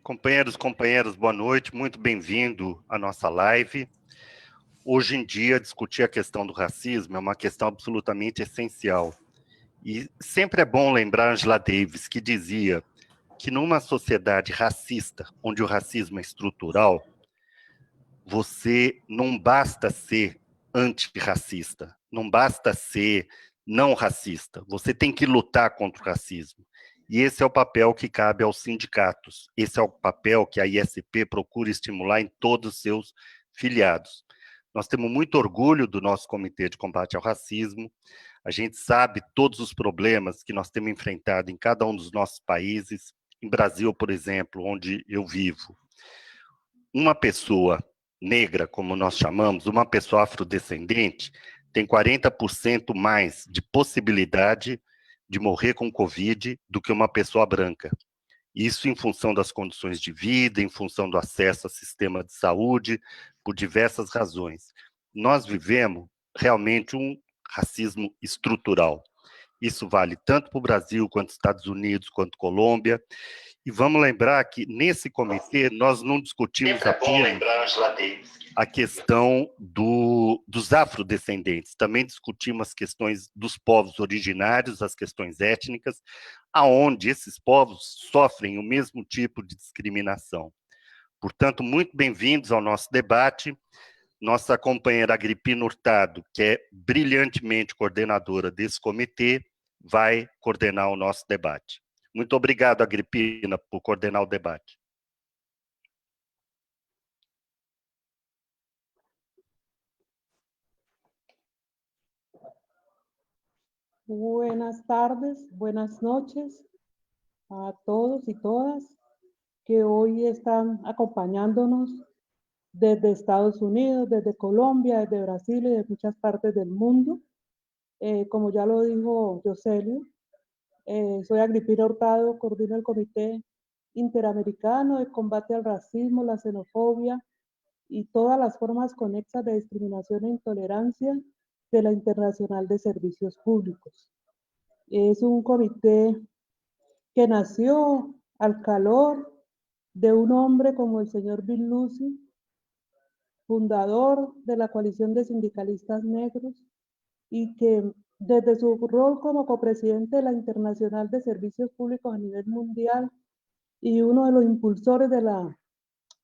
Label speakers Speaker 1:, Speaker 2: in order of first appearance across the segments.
Speaker 1: Companheiros, boa noite, muito bem-vindo à nossa live. Hoje em dia, discutir a questão do racismo é uma questão absolutamente essencial. E sempre é bom lembrar Angela Davis, que dizia que numa sociedade racista, onde o racismo é estrutural, você não basta ser antirracista, não basta ser não racista, você tem que lutar contra o racismo. E esse é o papel que cabe aos sindicatos, esse é o papel que a ISP procura estimular em todos os seus filiados. Nós temos muito orgulho do nosso Comitê de Combate ao Racismo, a gente sabe todos os problemas que nós temos enfrentado em cada um dos nossos países, em Brasil, por exemplo, onde eu vivo. Uma pessoa negra, como nós chamamos, uma pessoa afrodescendente, tem 40% mais de possibilidade de morrer com Covid do que uma pessoa branca. Isso em função das condições de vida, em função do acesso ao sistema de saúde, por diversas razões. Nós vivemos realmente um racismo estrutural. Isso vale tanto para o Brasil, quanto Estados Unidos, quanto Colômbia. E vamos lembrar que nesse comitê nós não discutimos apenas a questão dos afrodescendentes, também discutimos as questões dos povos originários, as questões étnicas, aonde esses povos sofrem o mesmo tipo de discriminação. Portanto, muito bem-vindos ao nosso debate. Nossa companheira Agripina Hurtado, que é brilhantemente coordenadora desse comitê, vai coordenar o nosso debate. Muito obrigado, Agripina, por coordenar o debate.
Speaker 2: Buenas tardes, buenas noches a todos y todas que hoy están acompañándonos desde Estados Unidos, desde Colombia, desde Brasil y de muchas partes del mundo. Como ya lo dijo Jocelio, soy Agripina Hurtado, coordino el Comité Interamericano de Combate al Racismo, la Xenofobia y todas las formas conexas de discriminación e intolerancia de la Internacional de Servicios Públicos. Es un comité que nació al calor de un hombre como el señor Bill Lucy, fundador de la coalición de sindicalistas negros, y que desde su rol como copresidente de la Internacional de Servicios Públicos a nivel mundial y uno de los impulsores de la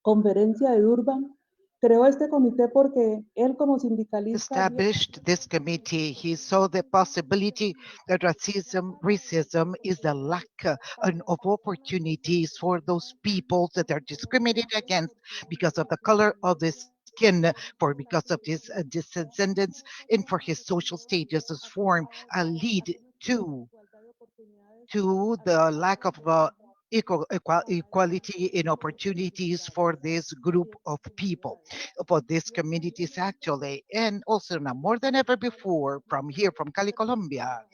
Speaker 2: conferencia de Durban, creó este comité porque él como sindicalista
Speaker 3: established this committee. He saw the possibility that racism is the lack of opportunities for those people that are discriminated against because of the color of the skin, because of his descendants, and for his social status as form lead to the lack of equality in opportunities for this group of people, for these communities actually. And also now more than ever before, from here, from Cali, Colombia,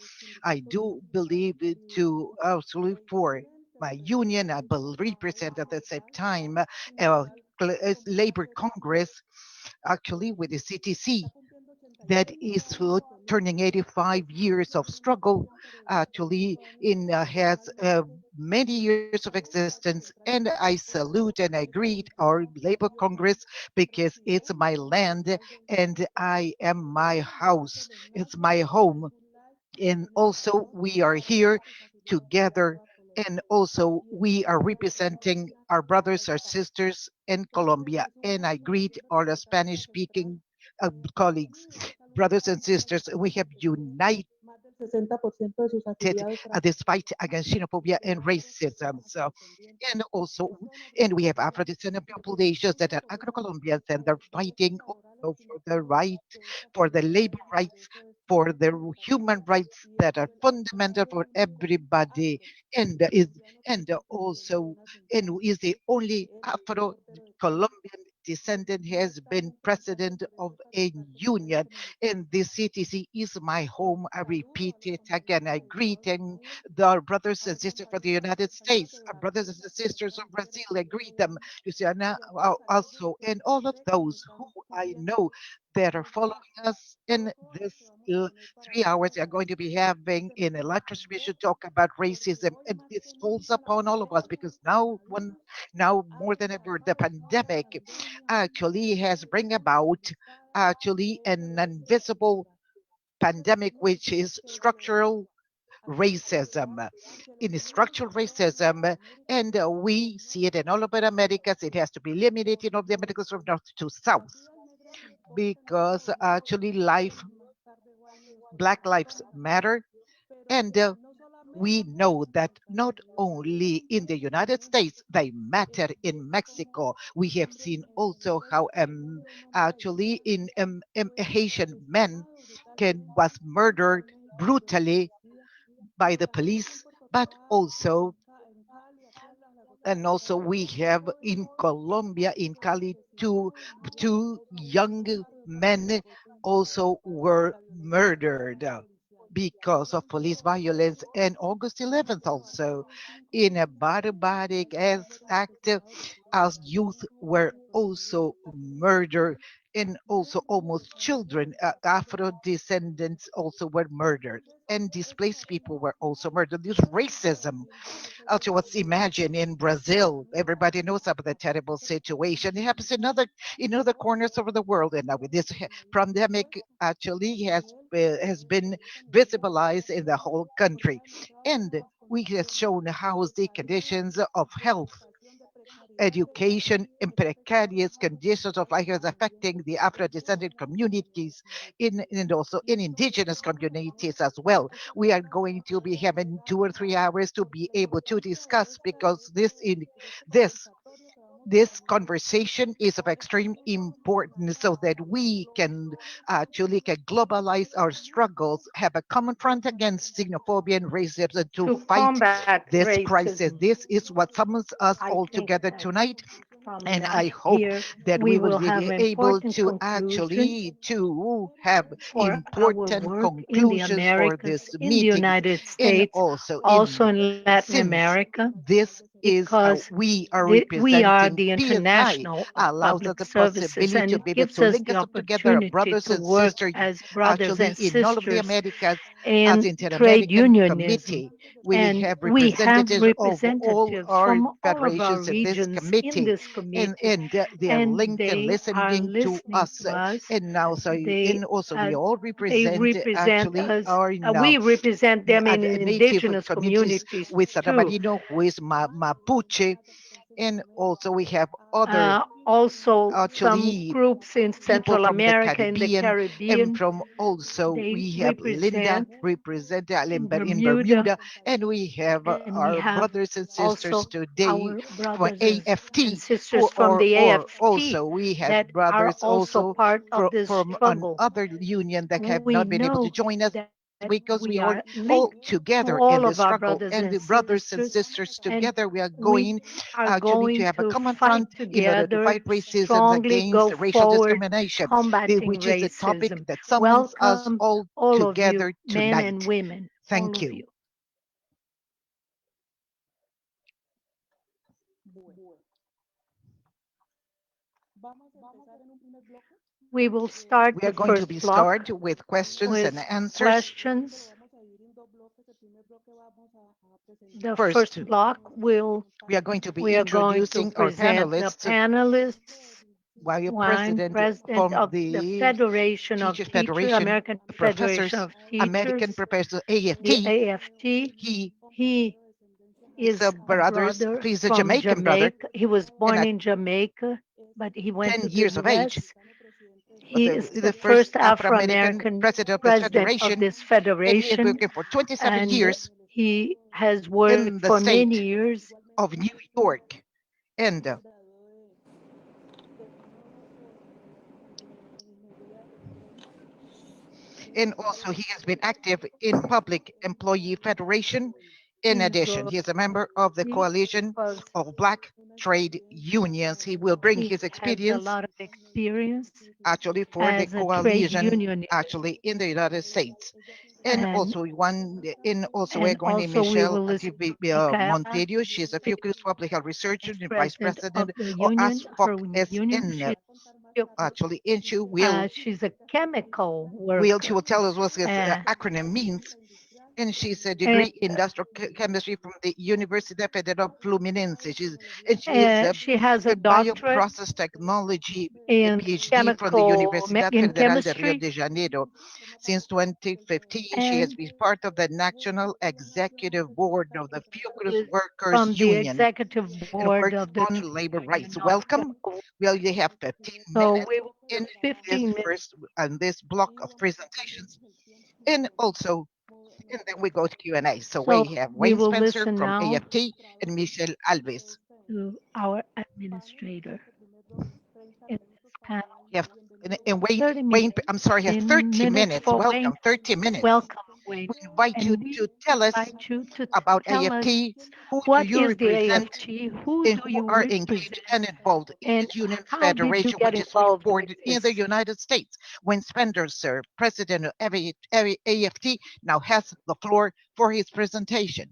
Speaker 3: I do believe to absolutely for my union, I will represent at the same time Labor Congress, actually with the CTC, that is turning 85 years of struggle, actually has many years of existence, and I salute and I greet our Labor Congress because it's my land and I am my house, it's my home. And also we are here together, and also we are representing our brothers, our sisters in Colombia, and I greet all the Spanish speaking colleagues, brothers and sisters. We have united despite against xenophobia and racism. So, and also, and we have Afro-descendant populations that are Agro-Colombians, and they're fighting also for the right, for the labor rights, for the human rights that are fundamental for everybody, and also, and is the only Afro-Colombian descendant has been president of a union, and the CTC is my home. I repeat it again. I greet and our brothers and sisters from the United States, our brothers and sisters from Brazil. I greet them, Luciana, also, and all of those who I know that are following us in this uh, 3 hours. We are going to be having in a live transmission talk about racism, and this calls upon all of us because now more than ever, the pandemic actually has bring about actually an invisible pandemic, which is structural racism. In structural racism, and we see it in all of the Americas. It has to be limited in all the Americas from north to south because actually Black lives matter, and we know that not only in the United States, they matter in Mexico. We have seen also how actually in Haitian men was murdered brutally by the police, but also and also we have in Colombia, in Cali, two young men also were murdered because of police violence. And August 11th also, in a barbaric act, as youth were also murdered, and also almost children, Afro descendants also were murdered, and displaced people were also murdered. This racism also was imagined in Brazil. Everybody knows about the terrible situation. It happens in other corners of the world, and now with this pandemic actually has been visibilized in the whole country, and we have shown how the conditions of health, education, and precarious conditions of life is affecting the Afro-descendant communities and also in indigenous communities as well. We are going to be having 2 or 3 hours to be able to discuss because this this conversation is of extreme importance so that we can actually can globalize our struggles, have a common front against xenophobia and racism and to
Speaker 4: to
Speaker 3: fight
Speaker 4: combat
Speaker 3: this crisis.
Speaker 4: racism.
Speaker 3: This is what summons us
Speaker 4: I
Speaker 3: all
Speaker 4: think
Speaker 3: together
Speaker 4: that
Speaker 3: tonight,
Speaker 4: from
Speaker 3: and
Speaker 4: that
Speaker 3: I hope
Speaker 4: here
Speaker 3: that we
Speaker 4: we
Speaker 3: will
Speaker 4: will have
Speaker 3: be able
Speaker 4: important
Speaker 3: to
Speaker 4: conclusions
Speaker 3: actually to have
Speaker 4: for our
Speaker 3: important
Speaker 4: work in the
Speaker 3: conclusions for
Speaker 4: Americas,
Speaker 3: this
Speaker 4: in the
Speaker 3: meeting,
Speaker 4: United
Speaker 3: and
Speaker 4: States,
Speaker 3: also
Speaker 4: also
Speaker 3: in
Speaker 4: in Latin
Speaker 3: since
Speaker 4: America,
Speaker 3: this is how
Speaker 4: because
Speaker 3: we are
Speaker 4: we are
Speaker 3: representing
Speaker 4: the
Speaker 3: PSI,
Speaker 4: international of
Speaker 3: allows us
Speaker 4: public
Speaker 3: the
Speaker 4: services,
Speaker 3: possibility
Speaker 4: and
Speaker 3: to
Speaker 4: it
Speaker 3: be able
Speaker 4: gives
Speaker 3: to
Speaker 4: us
Speaker 3: link
Speaker 4: the
Speaker 3: us up together,
Speaker 4: opportunity
Speaker 3: brothers
Speaker 4: to
Speaker 3: and
Speaker 4: work
Speaker 3: sisters,
Speaker 4: as brothers
Speaker 3: actually
Speaker 4: and
Speaker 3: in all of the
Speaker 4: sisters
Speaker 3: Americas as
Speaker 4: in trade
Speaker 3: Inter-American
Speaker 4: unionism.
Speaker 3: Committee. We
Speaker 4: And
Speaker 3: have
Speaker 4: we have
Speaker 3: representatives of all
Speaker 4: representatives
Speaker 3: our
Speaker 4: from all of our
Speaker 3: federations in this
Speaker 4: regions in
Speaker 3: committee,
Speaker 4: this committee,
Speaker 3: and they are
Speaker 4: and
Speaker 3: linked and
Speaker 4: they are
Speaker 3: listening to
Speaker 4: listening
Speaker 3: us.
Speaker 4: to us.
Speaker 3: And now, so
Speaker 4: They
Speaker 3: and also we
Speaker 4: uh,
Speaker 3: all
Speaker 4: they
Speaker 3: represent
Speaker 4: represent
Speaker 3: actually
Speaker 4: us.
Speaker 3: our
Speaker 4: We represent them in
Speaker 3: native
Speaker 4: indigenous
Speaker 3: communities
Speaker 4: communities
Speaker 3: with
Speaker 4: too.
Speaker 3: Sarabarino, who is Mapuche, and also we have other
Speaker 4: Also, some
Speaker 3: actually
Speaker 4: groups in
Speaker 3: people
Speaker 4: Central
Speaker 3: from the
Speaker 4: America, in the
Speaker 3: Caribbean, and
Speaker 4: Caribbean,
Speaker 3: from also
Speaker 4: they
Speaker 3: we have Linda
Speaker 4: represent
Speaker 3: represent
Speaker 4: in
Speaker 3: in
Speaker 4: Bermuda,
Speaker 3: Bermuda, and we have
Speaker 4: and we
Speaker 3: our
Speaker 4: have
Speaker 3: brothers and
Speaker 4: also
Speaker 3: sisters today
Speaker 4: our
Speaker 3: for
Speaker 4: brothers and
Speaker 3: AFT,
Speaker 4: sisters from the
Speaker 3: or
Speaker 4: AFT
Speaker 3: also we have
Speaker 4: that are
Speaker 3: brothers
Speaker 4: also
Speaker 3: also
Speaker 4: part of this
Speaker 3: from
Speaker 4: struggle.
Speaker 3: another union that have
Speaker 4: We
Speaker 3: not been able
Speaker 4: know
Speaker 3: to join us
Speaker 4: that we
Speaker 3: because
Speaker 4: are
Speaker 3: we are
Speaker 4: linked
Speaker 3: all
Speaker 4: to
Speaker 3: together
Speaker 4: all
Speaker 3: in
Speaker 4: of
Speaker 3: this
Speaker 4: our
Speaker 3: struggle,
Speaker 4: brothers
Speaker 3: and
Speaker 4: and
Speaker 3: the brothers and
Speaker 4: sisters,
Speaker 3: sisters
Speaker 4: and
Speaker 3: together we are
Speaker 4: we
Speaker 3: going
Speaker 4: are
Speaker 3: actually to
Speaker 4: going
Speaker 3: have a
Speaker 4: to
Speaker 3: common
Speaker 4: fight
Speaker 3: front in order to
Speaker 4: together
Speaker 3: fight
Speaker 4: to
Speaker 3: racism
Speaker 4: strongly
Speaker 3: against
Speaker 4: go
Speaker 3: racial
Speaker 4: forward
Speaker 3: discrimination,
Speaker 4: combating
Speaker 3: which is a topic
Speaker 4: racism.
Speaker 3: that summons us
Speaker 4: Welcome,
Speaker 3: all
Speaker 4: all of you,
Speaker 3: together
Speaker 4: men and
Speaker 3: tonight.
Speaker 4: women, all
Speaker 3: Thank
Speaker 4: of
Speaker 3: you.
Speaker 4: you. We will start
Speaker 3: We are
Speaker 4: the
Speaker 3: going to be
Speaker 4: first block
Speaker 3: start with questions and
Speaker 4: with
Speaker 3: answers.
Speaker 4: questions. The
Speaker 3: First,
Speaker 4: first block will
Speaker 3: we are going to be
Speaker 4: we are going to
Speaker 3: introducing our
Speaker 4: present the
Speaker 3: panelists
Speaker 4: panelists.
Speaker 3: while you're
Speaker 4: One
Speaker 3: president
Speaker 4: president
Speaker 3: from
Speaker 4: of the
Speaker 3: the
Speaker 4: Federation of
Speaker 3: Teachers
Speaker 4: Teachers,
Speaker 3: Federation,
Speaker 4: American Federation
Speaker 3: professors,
Speaker 4: of
Speaker 3: American
Speaker 4: Teachers,
Speaker 3: professor
Speaker 4: the
Speaker 3: AFT.
Speaker 4: AFT.
Speaker 3: He
Speaker 4: He
Speaker 3: is a
Speaker 4: is a
Speaker 3: brothers.
Speaker 4: brother
Speaker 3: He's a
Speaker 4: from
Speaker 3: Jamaican brother,
Speaker 4: Jamaica. He was
Speaker 3: and
Speaker 4: born
Speaker 3: at
Speaker 4: in Jamaica, but he went
Speaker 3: 10
Speaker 4: to the
Speaker 3: years of age,
Speaker 4: US.
Speaker 3: was
Speaker 4: He is the
Speaker 3: the first
Speaker 4: first
Speaker 3: Afro
Speaker 4: Afro
Speaker 3: American
Speaker 4: American
Speaker 3: president of this
Speaker 4: president of
Speaker 3: federation,
Speaker 4: this
Speaker 3: and he has been
Speaker 4: federation,
Speaker 3: working for 27
Speaker 4: and
Speaker 3: years
Speaker 4: he has worked
Speaker 3: in the
Speaker 4: for many
Speaker 3: state
Speaker 4: years.
Speaker 3: of New York. And also he has been active in Public Employee Federation. In
Speaker 4: He
Speaker 3: addition, he is a member of the
Speaker 4: he
Speaker 3: Coalition
Speaker 4: was
Speaker 3: of Black Trade Unions. He will bring
Speaker 4: he
Speaker 3: his
Speaker 4: has a
Speaker 3: experience
Speaker 4: lot of experience
Speaker 3: actually for the
Speaker 4: as a trade
Speaker 3: coalition
Speaker 4: unionist,
Speaker 3: actually in the United States. And
Speaker 4: and
Speaker 3: also one in also we're
Speaker 4: and
Speaker 3: going to
Speaker 4: also we
Speaker 3: Michelle
Speaker 4: will listen to Micaela,
Speaker 3: Montedio. She's a
Speaker 4: the
Speaker 3: Fucus public health researcher
Speaker 4: vice
Speaker 3: and vice
Speaker 4: president of
Speaker 3: president
Speaker 4: the
Speaker 3: of
Speaker 4: union, her union.
Speaker 3: ASFOC-SN. actually, and
Speaker 4: She's a chemical
Speaker 3: she will
Speaker 4: worker.
Speaker 3: tell us what this
Speaker 4: Uh,
Speaker 3: acronym means. And she's a
Speaker 4: and
Speaker 3: degree in industrial chemistry from the Universidad Federal Fluminense. She is a
Speaker 4: she has a doctorate
Speaker 3: bioprocess technology
Speaker 4: in
Speaker 3: PhD from the Universidad
Speaker 4: in
Speaker 3: Federal de Rio
Speaker 4: chemistry,
Speaker 3: de Janeiro. Since 2015, she has
Speaker 4: and
Speaker 3: been part of the National Executive Board of the Fuels
Speaker 4: is
Speaker 3: Workers
Speaker 4: from the
Speaker 3: Union
Speaker 4: executive
Speaker 3: and
Speaker 4: board
Speaker 3: works
Speaker 4: of the
Speaker 3: on
Speaker 4: trade
Speaker 3: labor rights.
Speaker 4: union of
Speaker 3: Welcome.
Speaker 4: chemical.
Speaker 3: We only have 15
Speaker 4: So
Speaker 3: minutes
Speaker 4: we will have
Speaker 3: in this
Speaker 4: 15 minutes.
Speaker 3: first and this block of presentations, and also, and then we go to Q&A. So
Speaker 4: So
Speaker 3: we have
Speaker 4: we
Speaker 3: Wayne
Speaker 4: will
Speaker 3: Spencer
Speaker 4: listen
Speaker 3: from
Speaker 4: now
Speaker 3: AFT and Michelle Alves.
Speaker 4: to our administrator in this panel.
Speaker 3: We have and
Speaker 4: 30
Speaker 3: Wayne,
Speaker 4: minutes.
Speaker 3: I'm sorry, has 30
Speaker 4: Minutes
Speaker 3: minutes.
Speaker 4: for Wayne.
Speaker 3: Welcome, 30 minutes.
Speaker 4: Welcome, Wayne.
Speaker 3: We invite you
Speaker 4: And we
Speaker 3: to tell us
Speaker 4: invite you to
Speaker 3: about
Speaker 4: tell us
Speaker 3: AFT. Who do
Speaker 4: what
Speaker 3: you
Speaker 4: is the
Speaker 3: represent
Speaker 4: AFT? Who
Speaker 3: and
Speaker 4: do
Speaker 3: who
Speaker 4: you
Speaker 3: are engaged
Speaker 4: represent?
Speaker 3: and involved in
Speaker 4: And
Speaker 3: this union
Speaker 4: how did you
Speaker 3: federation,
Speaker 4: get
Speaker 3: which is
Speaker 4: involved with
Speaker 3: headquartered in the
Speaker 4: this?
Speaker 3: United States. Wayne Spencer, president of AFT, now has the floor for his presentation.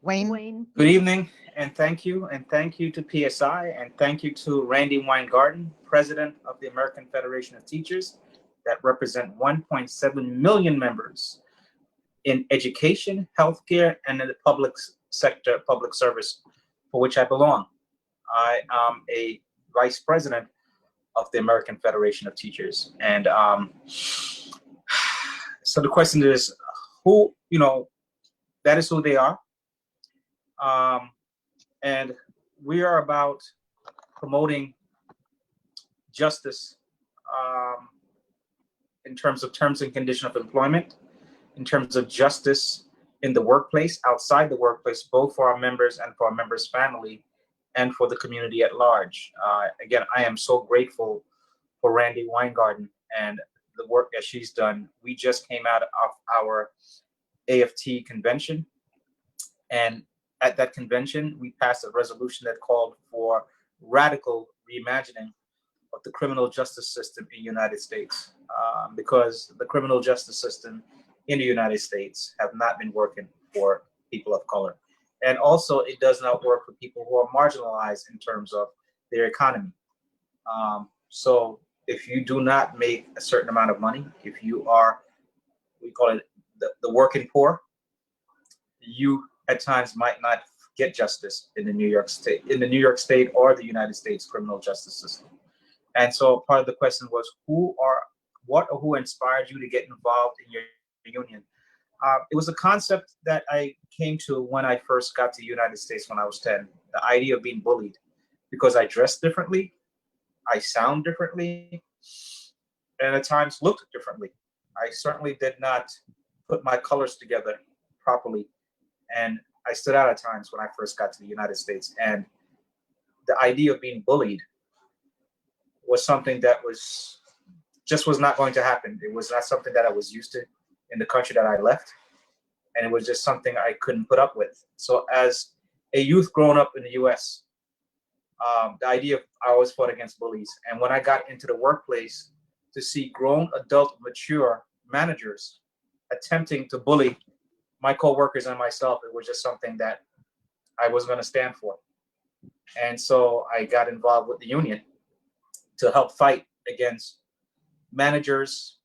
Speaker 3: Wayne.
Speaker 4: Wayne,
Speaker 5: Good evening, and thank you to PSI, and thank you to Randy Weingarten, President of the American Federation of Teachers, that represent 1.7 million members in education, healthcare, and in the public sector, public service, for which I belong. I am a vice president of the American Federation of Teachers, and so the question is, who, that is who they are. And we are about promoting justice in terms of terms and condition of employment, in terms of justice in the workplace, outside the workplace, both for our members and for our members' family, and for the community at large. Again, I am so grateful for Randy Weingarten and the work that she's done. We just came out of our AFT convention, and at that convention, we passed a resolution that called for radical reimagining of the criminal justice system in the United States, because the criminal justice system in the United States have not been working for people of color. And also, it does not work for people who are marginalized in terms of their economy. So if you do not make a certain amount of money, if you are, we call it the working poor, you at times might not get justice in the New York State or the United States criminal justice system. And so part of the question was, who inspired you to get involved in your union? It was a concept that I came to when I first got to the United States when I was 10, the idea of being bullied because I dressed differently, I sound differently, and at times looked differently. I certainly did not put my colors together properly. And I stood out at times when I first got to the United States. And the idea of being bullied was something that was not going to happen. It was not something that I was used to in the country that I left. And it was just something I couldn't put up with. So as a youth growing up in the US, the idea of, I always fought against bullies. And when I got into the workplace, to see grown, adult, mature managers attempting to bully my coworkers and myself, it was just something that I wasn't going to stand for. And so I got involved with the union to help fight against managers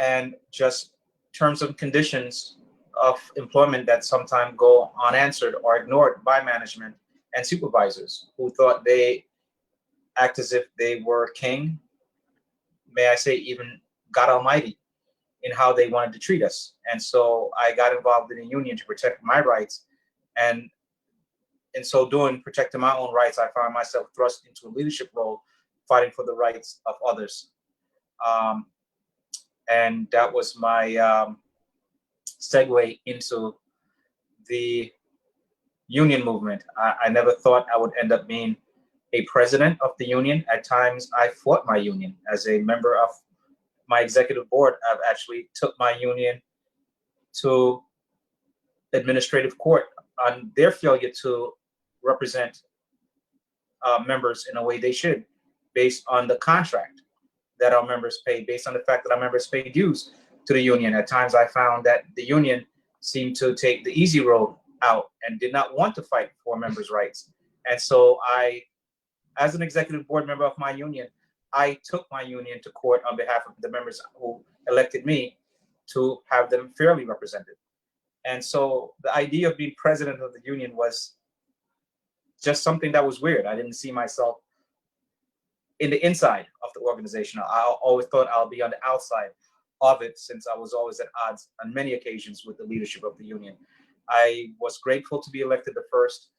Speaker 5: and just terms and conditions of employment that sometimes go unanswered or ignored by management and supervisors who thought they act as if they were king, may I say even God Almighty, in how they wanted to treat us. And so I got involved in a union to protect my rights. And in so doing, protecting my own rights, I found myself thrust into a leadership role, fighting for the rights of others. And that was my segue into the union movement. I never thought I would end up being a president of the union. At times, I fought my union. As a member of my executive board, I've actually took my union to administrative court on their failure to represent members in a way they should, based on the contract that our members pay, based on the fact that our members pay dues to the union. At times I found that the union seemed to take the easy road out and did not want to fight for members' rights. And so I As an executive board member of my union, I took my union to court on behalf of the members who elected me to have them fairly represented. And so the idea of being president of the union was just something that was weird. I didn't see myself in the inside of the organization. I always thought I'll be on the outside of it, since I was always at odds on many occasions with the leadership of the union. I was grateful to be elected the first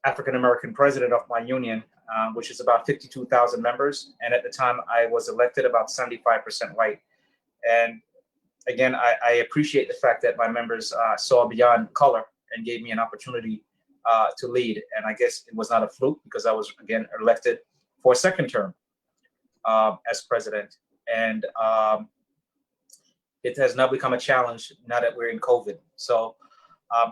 Speaker 5: African American president of my union, which is about 52,000 members. And at the time I was elected, about 75% white. And again, I appreciate the fact that my members saw beyond color and gave me an opportunity to lead. And I guess it was not a fluke, because I was again elected for a second term as president. And it has now become a challenge now that we're in COVID. So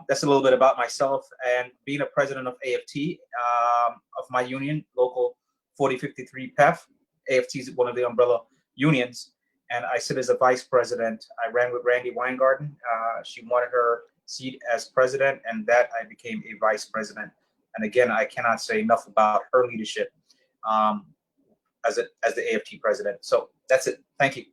Speaker 5: that's a little bit about myself, and being a president of AFT, of my union, local 4053 PEF. AFT is one of the umbrella unions, and I sit as a vice president. I ran with Randy Weingarten. She won her seat as president, and that I became a vice president. And again, I cannot say enough about her leadership as the AFT president. So that's it. Thank you.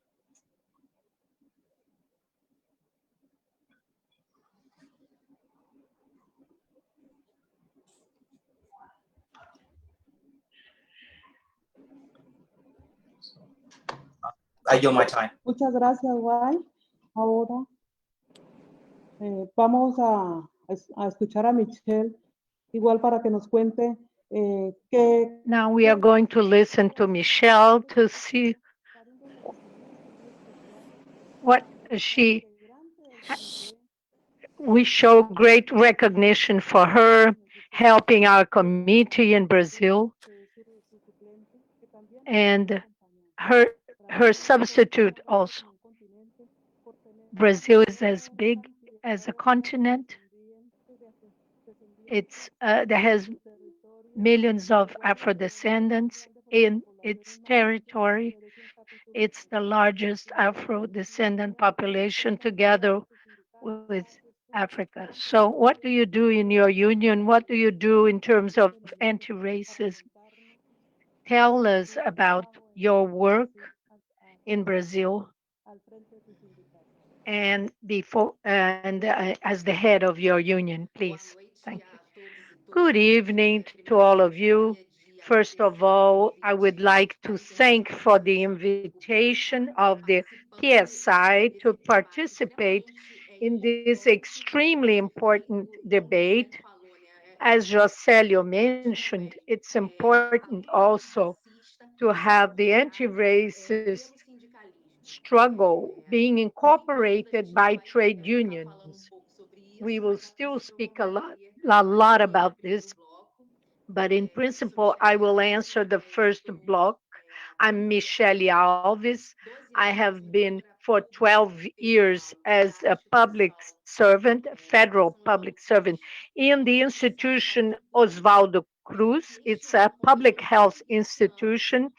Speaker 5: I yield my time.
Speaker 2: Muchas gracias, Guay. Ahora vamos a escuchar a Michelle, igual para que nos cuente qué.
Speaker 4: Now we are going to listen to Michelle to see what she. We show great recognition for her helping our community in Brazil, and her substitute also. Brazil is as big as a continent. There has millions of Afro descendants in its territory. It's the largest Afro descendant population together with Africa. So, what do you do in your union? What do you do in terms of anti racism? Tell us about your work in Brazil and as the head of your union, please. Thank you. Good evening to all of you. First of all, I would like to thank for the invitation of the PSI to participate in this extremely important debate. As Jocelio mentioned, it's important also to have the anti-racist struggle being incorporated by trade unions. We will still speak a lot about this, but in principle, I will answer the first block. I'm Michele Alves. I have been for 12 years as a public servant, federal public servant, in the institution Oswaldo Cruz. It's a public health institution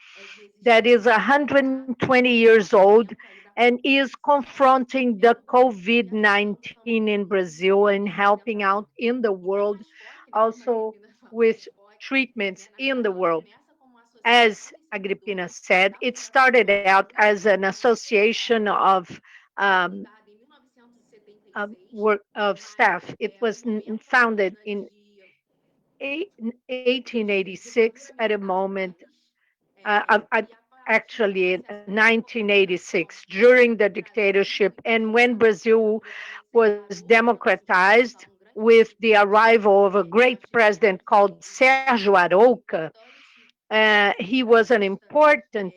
Speaker 4: that is 120 years old and is confronting the COVID 19 in Brazil and helping out in the world, also with treatments in the world. As Agrippina said, it started out as an association um, of staff. It was founded in 1886 at a moment actually in 1986 during the dictatorship and when Brazil was democratized with the arrival of a great president called Sérgio Arouca. He was an important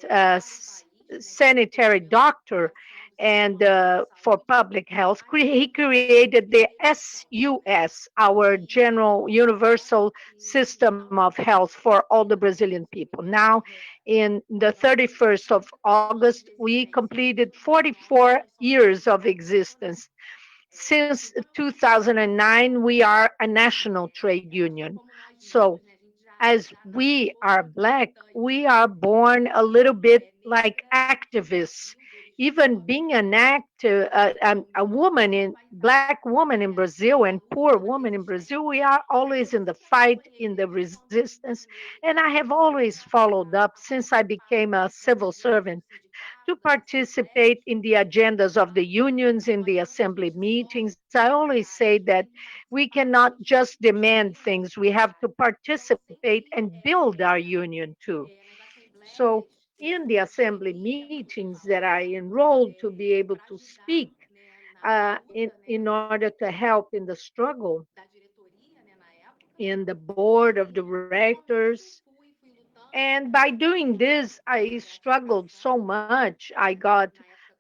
Speaker 4: sanitary doctor and for public health. He created the SUS, our general universal system of health for all the Brazilian people. Now, in the 31st of August, we completed 44 years of existence. Since 2009, we are a national trade union. So as we are Black, we are born a little bit like activists even being an actor, a woman in black woman in Brazil and poor woman in Brazil, we are always in the fight, in the resistance. And I have always followed up since I became a civil servant to participate in the agendas of the unions, in the assembly meetings. I always say that we cannot just demand things, we have to participate and build our union too. So, in the assembly meetings that I enrolled to be able to speak in order to help in the struggle, in the board of directors. And by doing this, I struggled so much. I got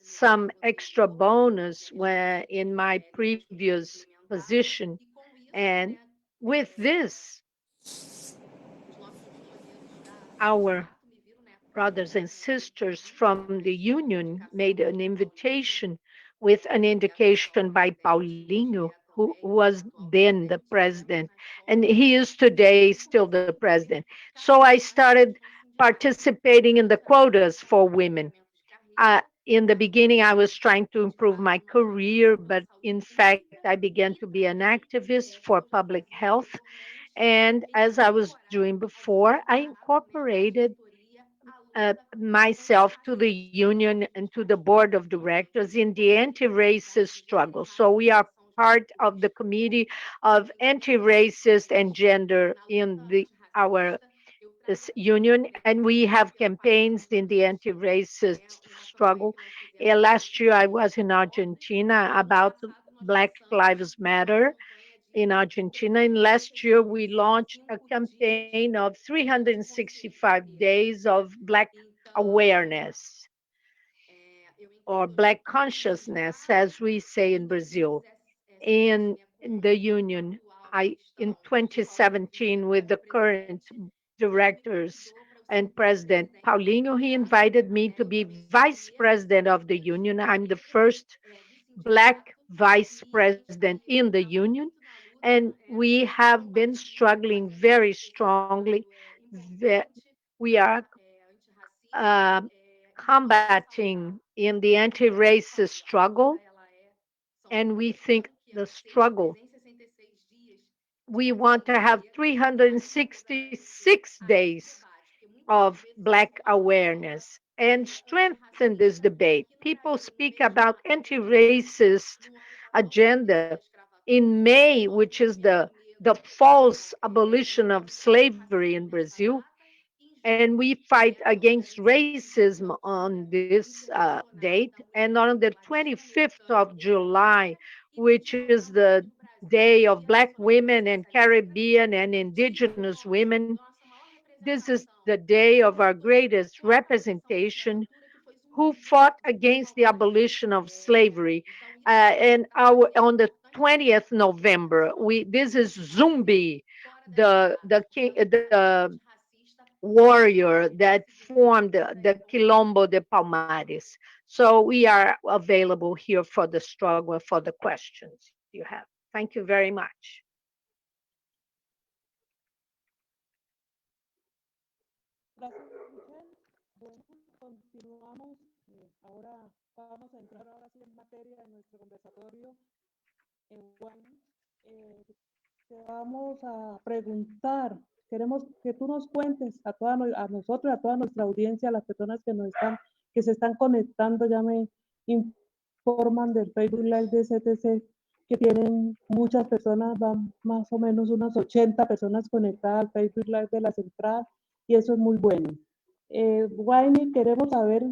Speaker 4: some extra bonus when in my previous position. And with this, our brothers and sisters from the union made an invitation with an indication by Paulinho, who was then the president, and he is today still the president. So I started participating in the quotas for women. In the beginning, I was trying to improve my career, but in fact, I began to be an activist for public health. And as I was doing before, I incorporated myself to the union and to the board of directors in the anti-racist struggle. So we are part of the committee of anti-racist and gender in the our this union, and we have campaigns in the anti-racist struggle. Last year, I was in Argentina about Black Lives Matter in Argentina. And last year, we launched a campaign of 365 days of Black awareness or Black consciousness, as we say in Brazil. In the union, in 2017, with the current directors and President Paulinho, he invited me to be vice president of the union. I'm the first Black vice president in the union, and we have been struggling very strongly. We are uh, combating in the anti-racist struggle, and we think the struggle, we want to have 366 days of Black awareness and strengthen this debate. People speak about anti-racist agenda in May, which is the false abolition of slavery in Brazil, and we fight against racism on this date. And on the 25th of July, which is the day of Black women and Caribbean and indigenous women, this is the day of our greatest representation who fought against the abolition of slavery. On the 20th November, this is Zumbi, the warrior that formed the Quilombo de Palmares. So we are available here for the struggle, for the questions you have. Thank you very much.
Speaker 2: Gracias, Michelle. Bueno, continuamos. Ahora vamos a entrar ahora sí en materia de nuestro conversatorio. Juan, eh, te vamos a preguntar, queremos que tú nos cuentes a nosotros, a toda nuestra audiencia, a las personas que se están conectando, ya me informan del Facebook Live de CTC, que tienen muchas personas, van más o menos unas 80 personas conectadas al Facebook Live de las entradas, y eso es muy bueno. Wayne, queremos saber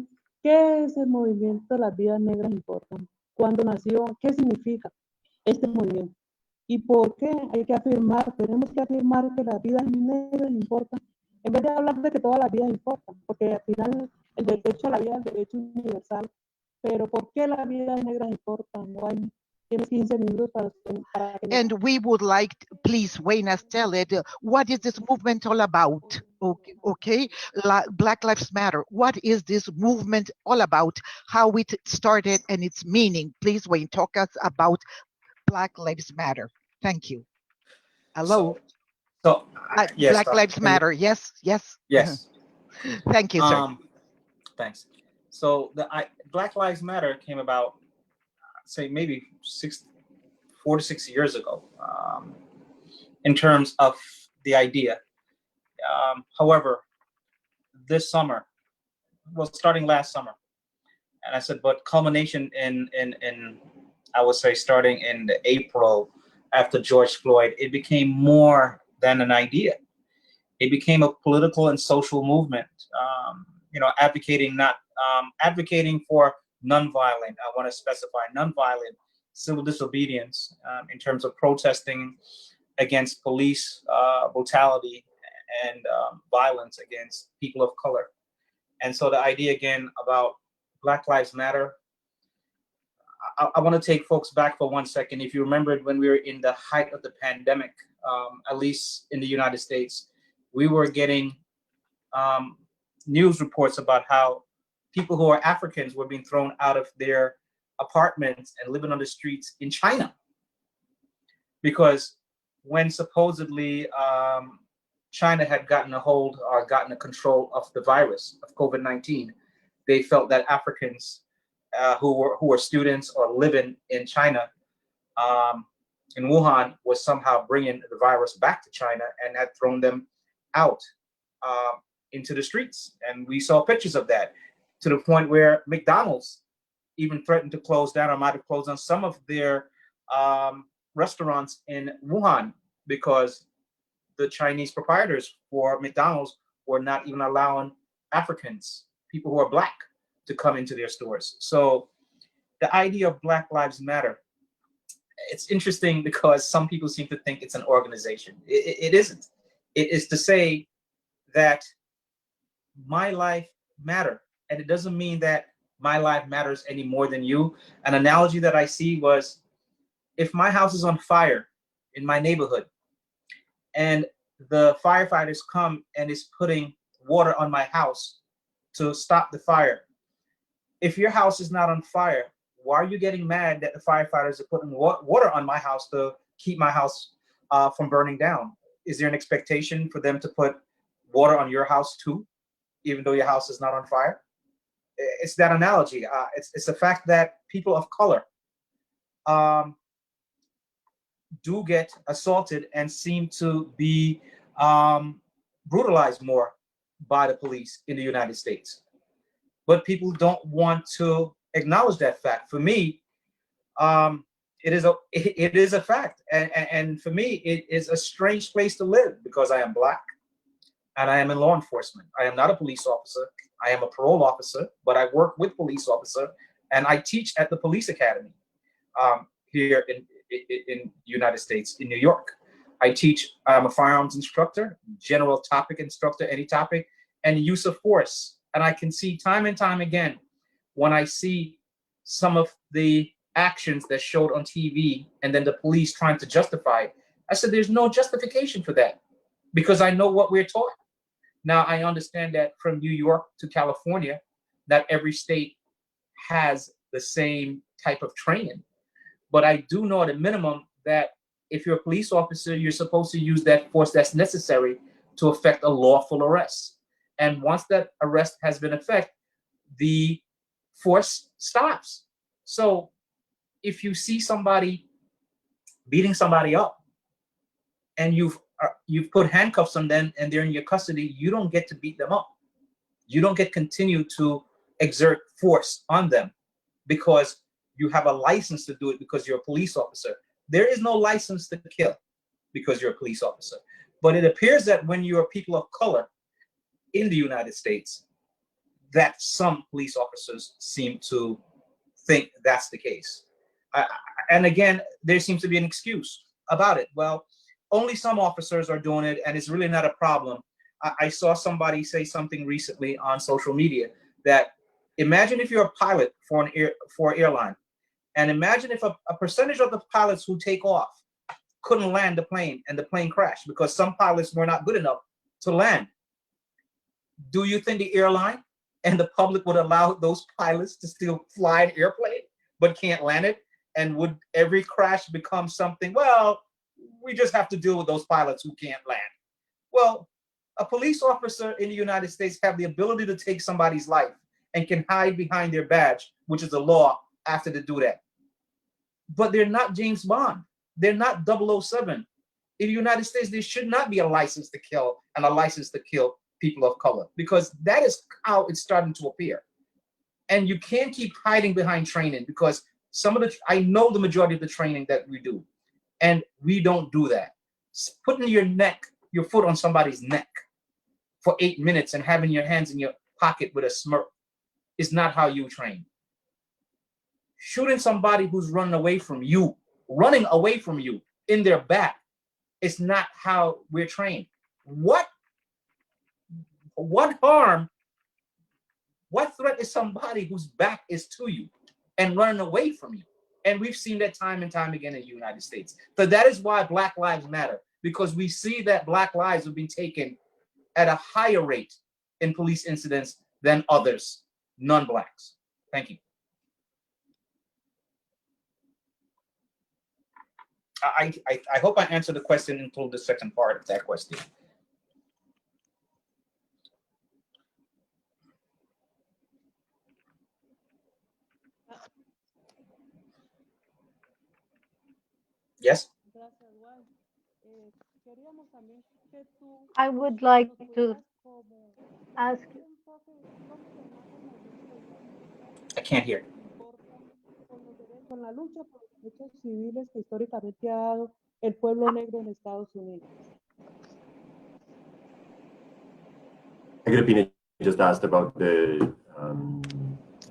Speaker 2: qué es el movimiento de las vidas negras importan, cuándo nació, qué significa este movimiento. ¿Y por qué hay que afirmar, tenemos que afirmar que las vidas negras importan, en vez de hablar de que todas las vidas importan? Porque al final el derecho a la vida es el derecho universal, pero ¿por qué las vidas negras importan? No hay, tienes 15 minutos para que
Speaker 3: And we would like, please, Wayne, tell it, what is this movement all about? Okay, Black Lives Matter. What is this movement all about? How it started and its meaning? Please, Wayne, talk us about Black Lives Matter. Thank you. Hello.
Speaker 5: Yes,
Speaker 3: Black Lives Matter. Yes, yes.
Speaker 5: Yes.
Speaker 3: Thank you, sir.
Speaker 5: Thanks. So Black Lives Matter came about, say maybe 4 to 6 years ago, in terms of the idea. However, this summer, well, starting last summer, and I said, but culmination in I would say starting in the April after George Floyd, it became more than an idea. It became a political and social movement. Advocating for nonviolent. I want to specify nonviolent civil disobedience in terms of protesting against police brutality and violence against people of color. And so the idea again about Black Lives Matter, I want to take folks back for 1 second. If you remembered when we were in the height of the pandemic, at least in the United States, we were getting news reports about how people who are Africans were being thrown out of their apartments and living on the streets in China. Because when supposedly China had gotten a hold or gotten a control of the virus of COVID-19, they felt that Africans who were students or living in China, in Wuhan, was somehow bringing the virus back to China and had thrown them out into the streets. And we saw pictures of that, to the point where McDonald's even threatened to close down, or might have closed down some of their restaurants in Wuhan, because the Chinese proprietors for McDonald's were not even allowing Africans, people who are Black, to come into their stores. So the idea of Black Lives Matter, it's interesting because some people seem to think it's an organization. It isn't. It is to say that my life matter. And it doesn't mean that my life matters any more than you. An analogy that I see was, if my house is on fire in my neighborhood and the firefighters come and is putting water on my house to stop the fire. If your house is not on fire, why are you getting mad that the firefighters are putting water on my house to keep my house from burning down? Is there an expectation for them to put water on your house too, even though your house is not on fire? It's that analogy. It's the fact that people of color do get assaulted and seem to be brutalized more by the police in the United States. But people don't want to acknowledge that fact. For me, it is a fact, and for me, it is a strange place to live, because I am Black and I am in law enforcement. I am not a police officer. I am a parole officer, but I work with police officer, and I teach at the police academy here in the United States, in New York. I teach. I'm a firearms instructor, general topic instructor, any topic, and use of force. And I can see time and time again, when I see some of the actions that showed on TV and then the police trying to justify it, I said, there's no justification for that, because I know what we're taught. Now, I understand that from New York to California, that every state has the same type of training. But I do know at a minimum that if you're a police officer, you're supposed to use that force that's necessary to effect a lawful arrest. And once that arrest has been effected, the force stops. So if you see somebody beating somebody up and you've put handcuffs on them and they're in your custody, you don't get to beat them up. You don't get continue to exert force on them because you have a license to do it because you're a police officer. There is no license to kill because you're a police officer. But it appears that when you're people of color in the United States, that some police officers seem to think that's the case. And again, there seems to be an excuse about it. Well, only some officers are doing it, and it's really not a problem. I saw somebody say something recently on social media that imagine if you're a pilot for an airline, and imagine if a percentage of the pilots who take off couldn't land the plane and the plane crashed because some pilots were not good enough to land. Do you think the airline and the public would allow those pilots to still fly an airplane but can't land it? And would every crash become something, well, we just have to deal with those pilots who can't land? Well, a police officer in the United States have the ability to take somebody's life and can hide behind their badge, which is the law, after they do that. But they're not James Bond. They're not 007. In the United States, there should not be a license to kill and a license to kill people of color, because that is how it's starting to appear. And you can't keep hiding behind training, because I know the majority of the training that we do, and we don't do that. Putting your foot on somebody's neck for 8 minutes and having your hands in your pocket with a smirk is not how you train. Shooting somebody who's running away from you in their back is not how we're trained. What harm, what threat is somebody whose back is to you and running away from you? And we've seen that time and time again in the United States. So that is why Black Lives Matter, because we see that Black lives have been taken at a higher rate in police incidents than others, non-Blacks. Thank you. I hope I answered the question, include the second part of that question. Yes?
Speaker 4: I would like to ask you.
Speaker 5: I can't hear.
Speaker 2: Con la lucha por los derechos civiles que históricamente ha dado el pueblo negro en Estados Unidos.
Speaker 6: Agripina just asked about the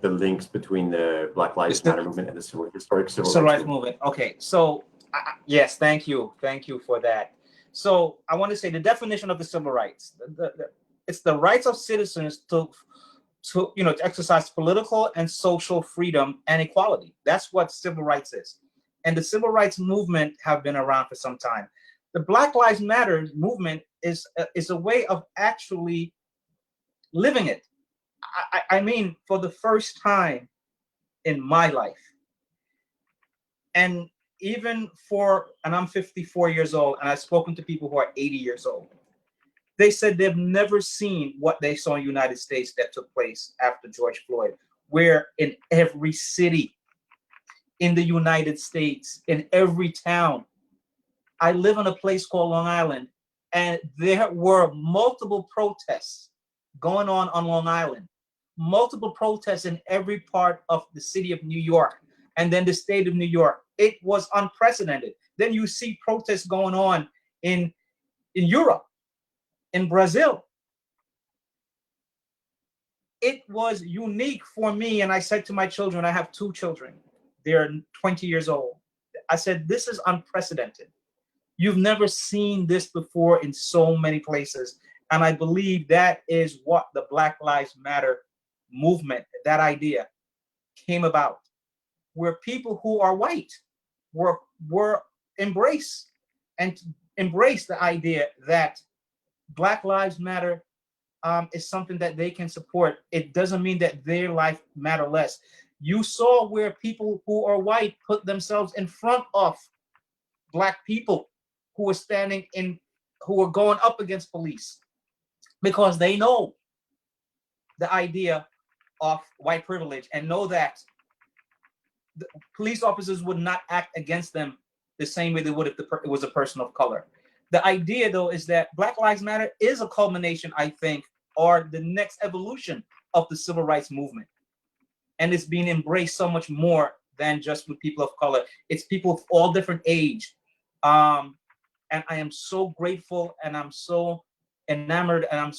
Speaker 6: links between the Black Lives Matter movement and the historic civil rights movement.
Speaker 5: Okay, so yes, thank you for that. So I want to say the definition of the civil rights. It's the rights of citizens to exercise political and social freedom and equality. That's what civil rights is. And the civil rights movement have been around for some time. The Black Lives Matter movement is a way of actually living it. I mean, for the first time in my life, and even and I'm 54 years old, and I've spoken to people who are 80 years old. They said they've never seen what they saw in the United States that took place after George Floyd, where in every city in the United States, in every town, I live in a place called Long Island, and there were multiple protests going on Long Island, multiple protests in every part of the city of New York, and then the state of New York. It was unprecedented. Then you see protests going on in Europe, in Brazil. It was unique for me, and I said to my children, I have 2 children, they're 20 years old. I said, this is unprecedented. You've never seen this before in so many places. And I believe that is what the Black Lives Matter movement, that idea, came about, where people who are white were embrace the idea that Black Lives Matter is something that they can support. It doesn't mean that their life matter less. You saw where people who are white put themselves in front of Black people who were going up against police, because they know the idea of white privilege and know that the police officers would not act against them the same way they would if it was a person of color. The idea, though, is that Black Lives Matter is a culmination, I think, or the next evolution of the civil rights movement. And it's being embraced so much more than just with people of color. It's people of all different age. And I am so grateful, and I'm so enamored, and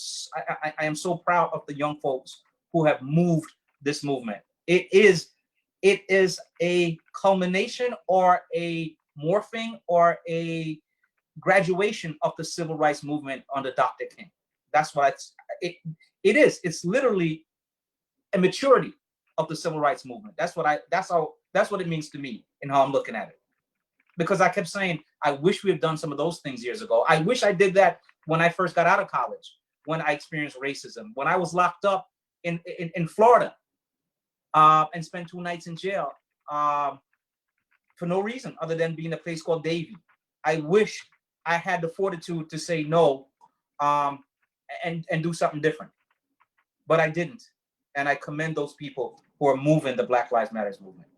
Speaker 5: I am so proud of the young folks who have moved this movement. It is a culmination or a morphing or a graduation of the civil rights movement under Dr. King. That's what it is. It's literally a maturity of the civil rights movement. That's what it means to me and how I'm looking at it. Because I kept saying, I wish we had done some of those things years ago. I wish I did that when I first got out of college, when I experienced racism, when I was locked up in Florida and spent 2 nights in jail for no reason other than being a place called Davie. I wish I had the fortitude to say no and do something different, but I didn't. and I commend those people who are moving the Black Lives Matters movement.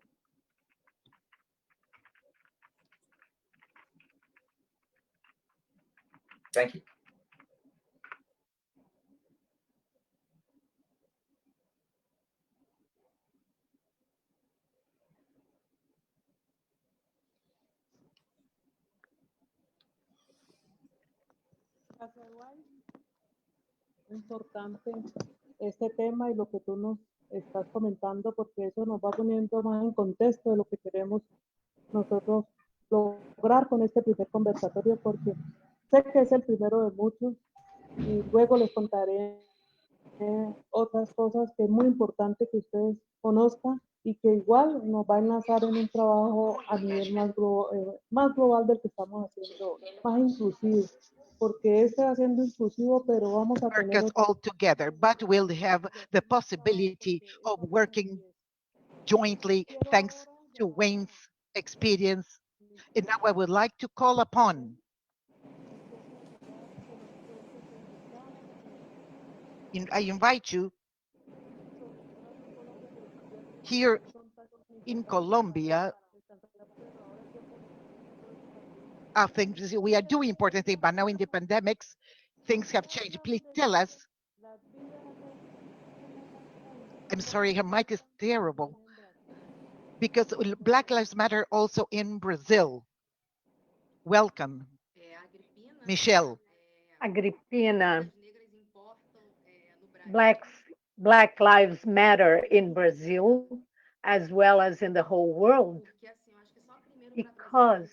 Speaker 5: Thank you.
Speaker 2: Importante este tema y lo que tú nos estás comentando, porque eso nos va poniendo más en contexto de lo que queremos nosotros lograr con este primer conversatorio, porque sé que es el primero de muchos y luego les contaré otras cosas que es muy importante que ustedes conozcan y que igual nos va a enlazar en un trabajo a nivel más global del que estamos haciendo, más inclusivo, porque este va siendo inclusivo, pero vamos a
Speaker 3: Work
Speaker 2: tener
Speaker 3: us all together, but we'll have the possibility of working jointly thanks to Wayne's experience. And now I would like to call upon, I invite you here in Colombia. I think we are doing important things, but now in the pandemics, things have changed. Please tell us. I'm sorry, her mic is terrible because Black Lives Matter also in Brazil. Welcome, Michelle.
Speaker 4: Agrippina, Blacks, Black Lives Matter in Brazil, as well as in the whole world, because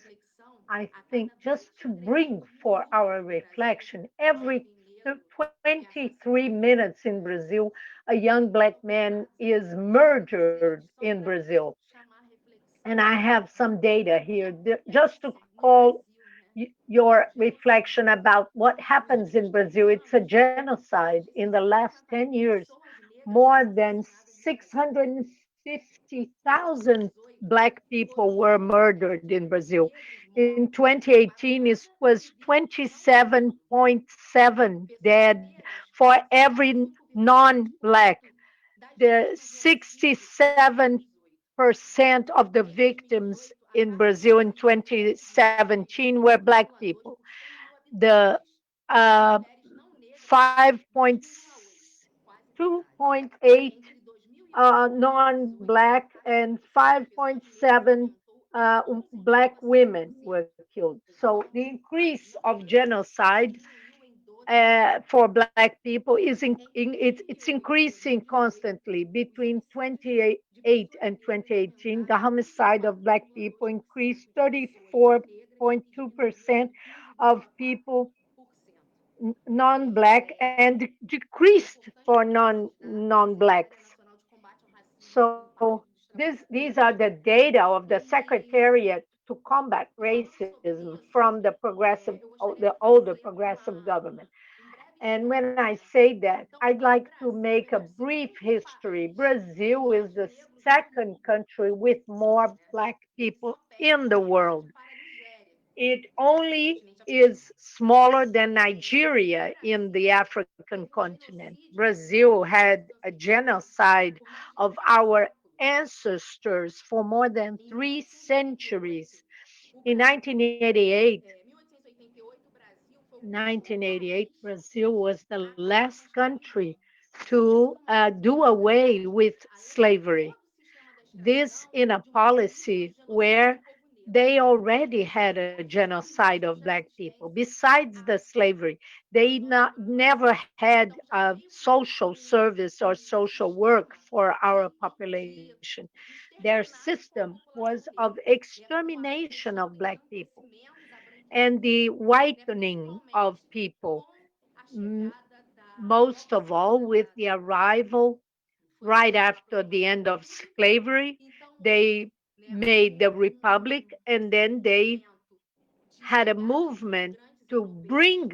Speaker 4: I think just to bring for our reflection, every 23 minutes in Brazil, a young black man is murdered in Brazil. And I have some data here just to call your reflection about what happens in Brazil. It's a genocide. In the last 10 years, more than 650,000 Black people were murdered in Brazil. In 2018, it was 27.7 dead for every non Black. The 67% of the victims in Brazil in 2017 were Black people. The uh, 5.2.8 non-Black and 5.7 Black women were killed. So the increase of genocide for Black people is it's increasing constantly. Between 28 and 2018, the homicide of Black people increased 34.2% of people non-Black and decreased for non-Blacks. So these are the data of the Secretariat to Combat Racism from the older progressive government. And when I say that, I'd like to make a brief history. Brazil is the second country with more Black people in the world. It only is smaller than Nigeria in the African continent. Brazil had a genocide of our ancestors for more than 3 centuries. In 1988, Brazil was the last country to do away with slavery. This in a policy where they already had a genocide of Black people. Besides the slavery, they never had a social service or social work for our population. Their system was of extermination of Black people and the whitening of people, most of all with the arrival right after the end of slavery. They made the republic and then they had a movement to bring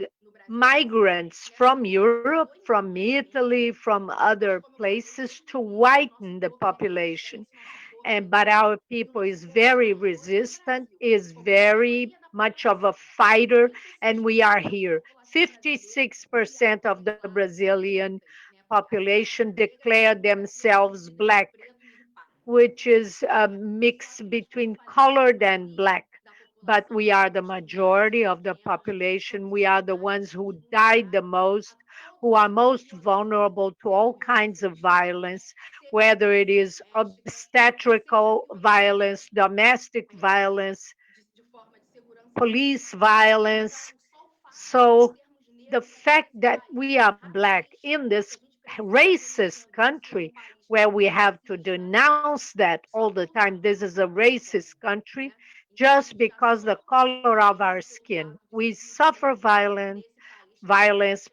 Speaker 4: migrants from Europe, from Italy, from other places to whiten the population. But our people is very resistant, is very much of a fighter, and we are here. 56% of the Brazilian population declare themselves black, which is a mix between colored and black. But we are the majority of the population. We are the ones who died the most, who are most vulnerable to all kinds of violence, whether it is obstetrical violence, domestic violence, police violence. So the fact that we are black in this racist country where we have to denounce that all the time, this is a racist country, just because the color of our skin. We suffer violence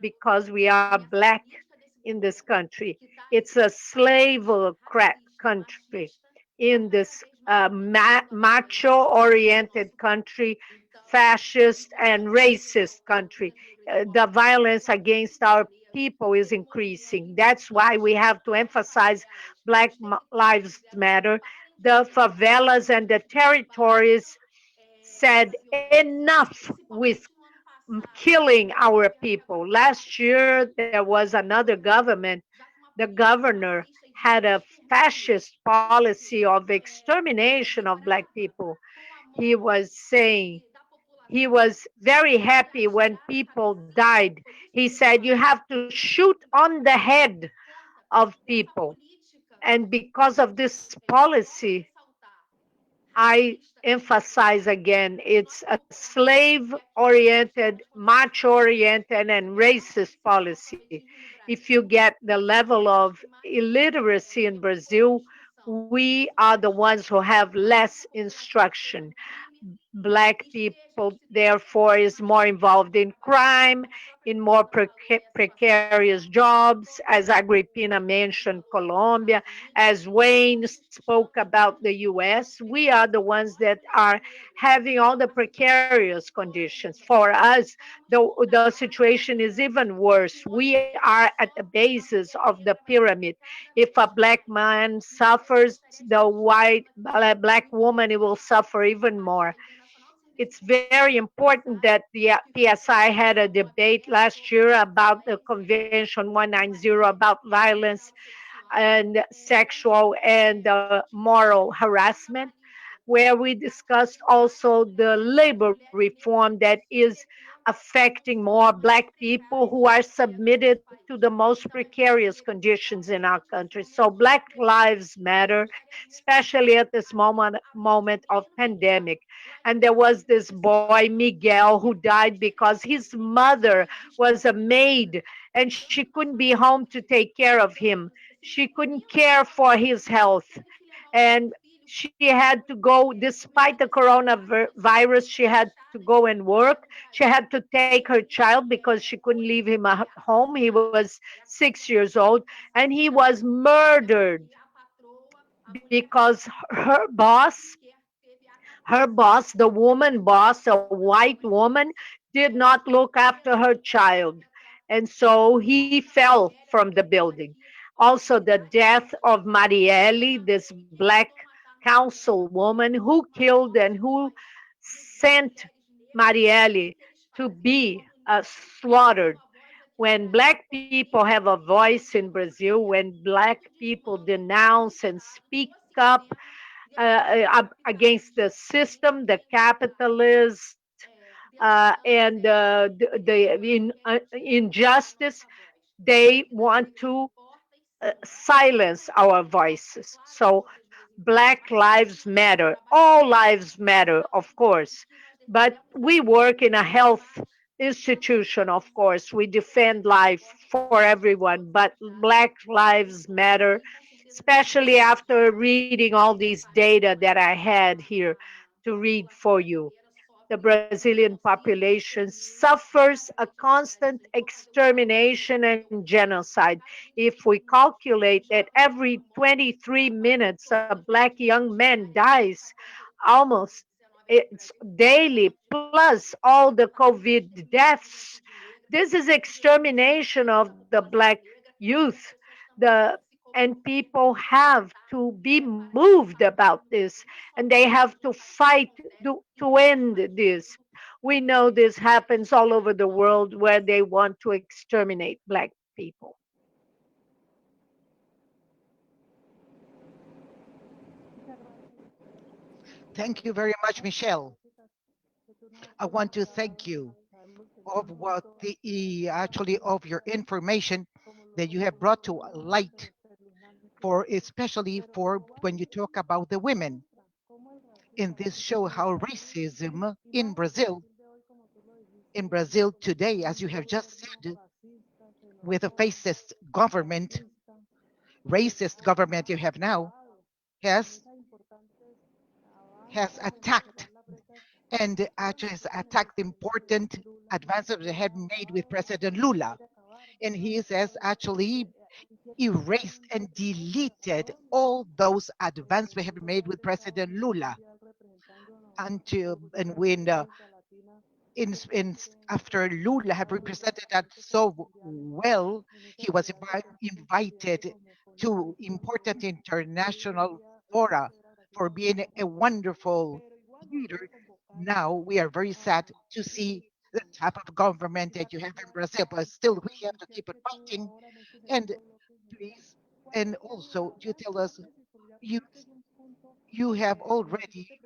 Speaker 4: because we are black in this country. It's a country in this macho oriented country, fascist and racist country. The violence against our people is increasing. That's why we have to emphasize Black Lives Matter. The favelas and the territories said enough with killing our people. Last year, there was another government. The governor had a fascist policy of extermination of Black people. He was saying he was very happy when people died. He said, you have to shoot on the head of people. And because of this policy, I emphasize again, it's a slave oriented, macho oriented, and racist policy. If you get the level of illiteracy in Brazil, we are the ones who have less instruction. Black people, therefore, is more involved in crime, in more precarious jobs, as Agripina mentioned Colombia, as Wayne spoke about the US. We are the ones that are having all the precarious conditions. For us, the situation is even worse. We are at the basis of the pyramid. If a black man suffers, the black woman will suffer even more. It's very important that the PSI had a debate last year about the Convention 190 about violence and sexual and moral harassment, where we discussed also the labor reform that is affecting more Black people who are submitted to the most precarious conditions in our country. So Black lives matter, especially at this moment of pandemic. And there was this boy, Miguel, who died because his mother was a maid and she couldn't be home to take care of him. She couldn't care for his health. And she had to go, despite the coronavirus, she had to go and work. She had to take her child because she couldn't leave him at home. He was 6 years old, and he was murdered because the woman boss, a white woman, did not look after her child. And so he fell from the building. Also, the death of Marielle, this black councilwoman who killed and who sent Marielle to be slaughtered. When black people have a voice in Brazil, when black people denounce and speak up against the system, the capitalist, and injustice, they want to silence our voices. So Black Lives Matter, all lives matter, of course, but we work in a health institution, of course. We defend life for everyone, but Black Lives Matter, especially after reading all these data that I had here to read for you. The Brazilian population suffers a constant extermination and genocide. If we calculate that every 23 minutes a black young man dies, almost it's daily, plus all the COVID deaths, this is extermination of the black youth. The and people have to be moved about this, and they have to fight to end this. We know this happens all over the world where they want to exterminate black people.
Speaker 3: Thank you very much, Michelle. I want to thank you of what actually of your information that you have brought to light for especially for when you talk about the women in this show how racism in Brazil today, as you have just said, with a racist government you have now, has attacked and actually has attacked the important advances that have made with President Lula. And he has actually erased and deleted all those advances we have made with President Lula until and when in after Lula had represented that so well, he was invited to important international fora for being a wonderful leader. Now we are very sad to see the type of government that you have in Brazil, but still we have to keep it fighting. And please, and also you tell us you you have already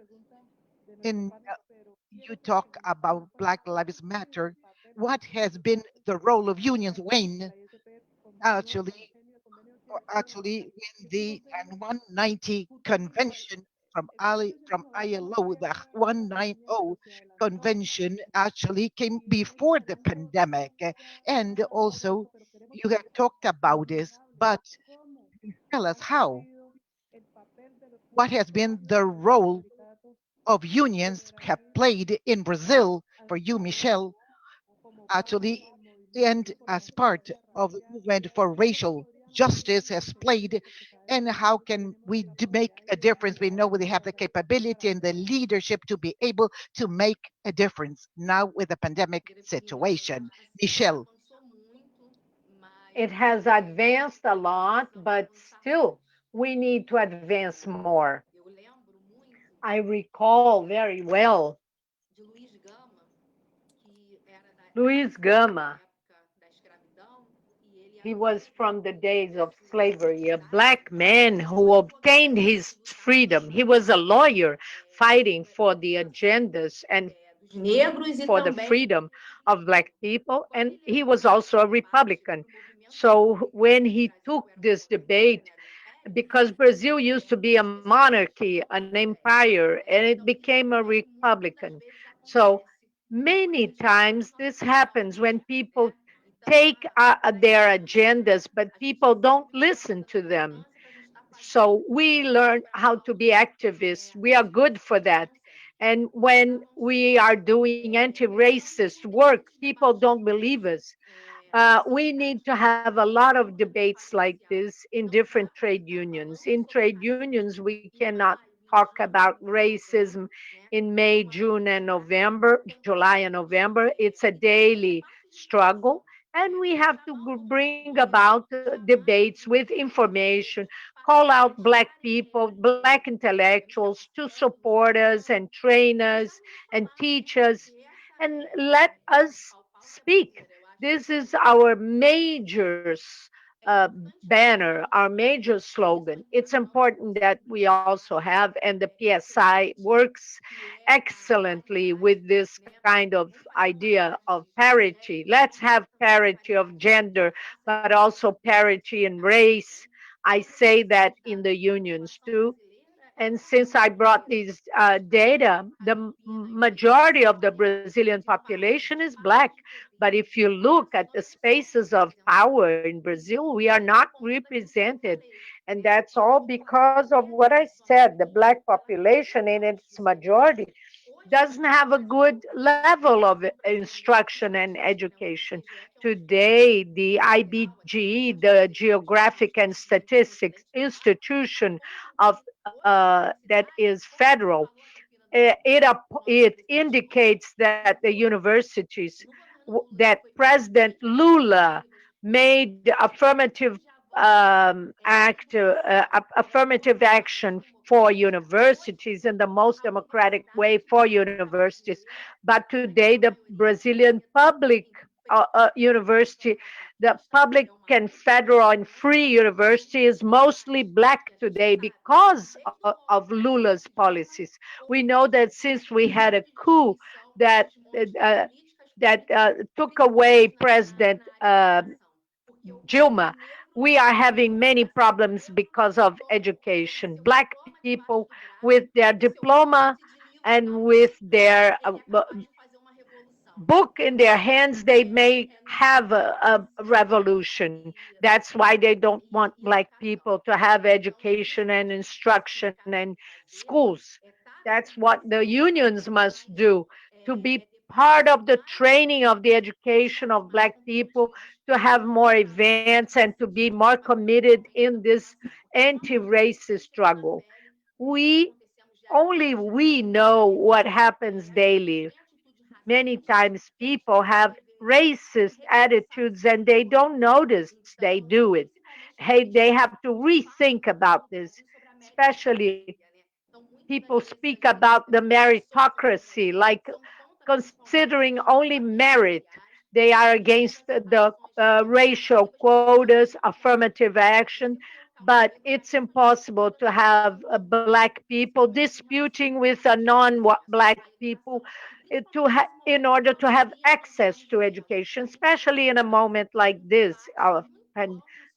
Speaker 3: in you talk about Black Lives Matter. What has been the role of unions, Wayne? Actually, actually, when the 190 convention from ILO, the 190 convention actually came before the pandemic, and also you have talked about this, but tell us how. What has been the role of unions have played in Brazil for you, Michelle, actually, and as part of the movement for racial justice has played, and how can we make a difference? We know we have the capability and the leadership to be able to make a difference now with the pandemic situation. Michelle,
Speaker 4: It has advanced a lot, but still, we need to advance more. I recall very well Luiz Gama. He was from the days of slavery, a black man who obtained his freedom. He was a lawyer fighting for the agendas and for the freedom of black people, and he was also a Republican. So when he took this debate, because Brazil used to be a monarchy, an empire, and it became a republican. So many times this happens when people take their agendas, but people don't listen to them. So we learn how to be activists. We are good for that. And when we are doing anti racist work, people don't believe us. We need to have a lot of debates like this in different trade unions. In trade unions, we cannot talk about racism in May, June, and November, July, and November. It's a daily struggle. And we have to bring about debates with information, call out Black people, Black intellectuals to support us and train us and teach us and let us speak. This is our major banner, our major slogan. It's important that we also have, and the PSI works excellently with this kind of idea of parity. Let's have parity of gender, but also parity in race. I say that in the unions too. And since I brought these data, the majority of the Brazilian population is Black. But if you look at the spaces of power in Brazil, we are not represented. And that's all because of what I said. The Black population in its majority doesn't have a good level of instruction and education. Today, the IBGE, the Geographic and Statistics Institution of that is federal, it indicates that the universities that President Lula made affirmative action for universities in the most democratic way for universities. But today, the Brazilian public university, the public and federal and free university is mostly black today because of Lula's policies. We know that since we had a coup that uh, took away President Dilma, we are having many problems because of education. Black people with their diploma and with their book in their hands, they may have a revolution. That's why they don't want black people to have education and instruction and schools. That's what the unions must do, to be part of the training of the education of black people, to have more events and to be more committed in this anti-racist struggle. We we know what happens daily. Many times people have racist attitudes and they don't notice they do it. Hey, they have to rethink about this, especially people speak about the meritocracy, like considering only merit. They are against the racial quotas, affirmative action, but it's impossible to have black people disputing with a non-black people in order to have access to education, especially in a moment like this of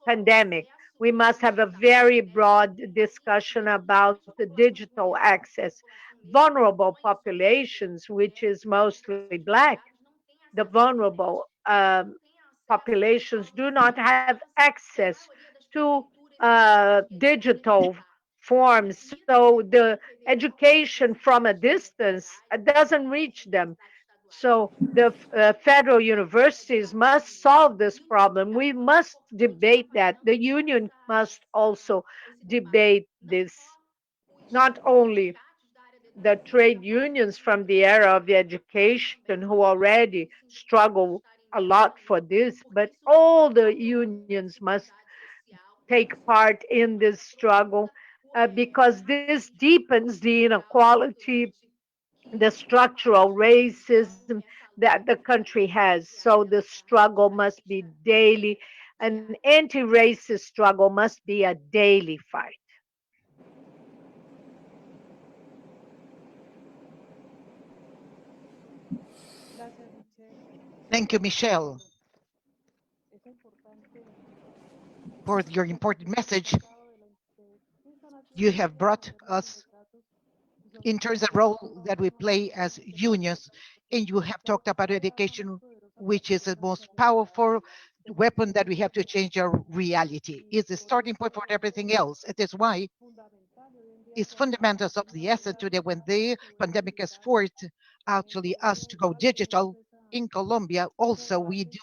Speaker 4: pandemic. We must have a very broad discussion about the digital access. Vulnerable populations, which is mostly black, the vulnerable populations do not have access to digital forms. So the education from a distance doesn't reach them. So the federal universities must solve this problem. We must debate that. The union must also debate this. Not only the trade unions from the era of education who already struggle a lot for this, but all the unions must take part in this struggle because this deepens the inequality, the structural racism that the country has. So the struggle must be daily. An anti-racist struggle must be a daily fight.
Speaker 2: Gracias, Michelle.
Speaker 3: Thank you, Michelle,
Speaker 2: Es importante
Speaker 3: for your important message.
Speaker 2: sí, son así
Speaker 3: You
Speaker 2: como
Speaker 3: have
Speaker 2: dice la
Speaker 3: brought
Speaker 2: mujer de los
Speaker 3: us
Speaker 2: retratos y son
Speaker 3: in terms of role that we play as unions, and you have talked about education, which is the most powerful weapon that we have to change our reality. Is the starting point for everything else. It is why
Speaker 2: fundamental y hoy en día
Speaker 3: it's
Speaker 2: con
Speaker 3: fundamentals of
Speaker 2: una
Speaker 3: the essence
Speaker 2: sociedad
Speaker 3: today when the pandemic has
Speaker 2: digital,
Speaker 3: forced actually
Speaker 2: nosotros
Speaker 3: us to go
Speaker 2: tenemos
Speaker 3: digital.
Speaker 2: esa,
Speaker 3: In Colombia,
Speaker 2: ese
Speaker 3: also we
Speaker 2: debate
Speaker 3: do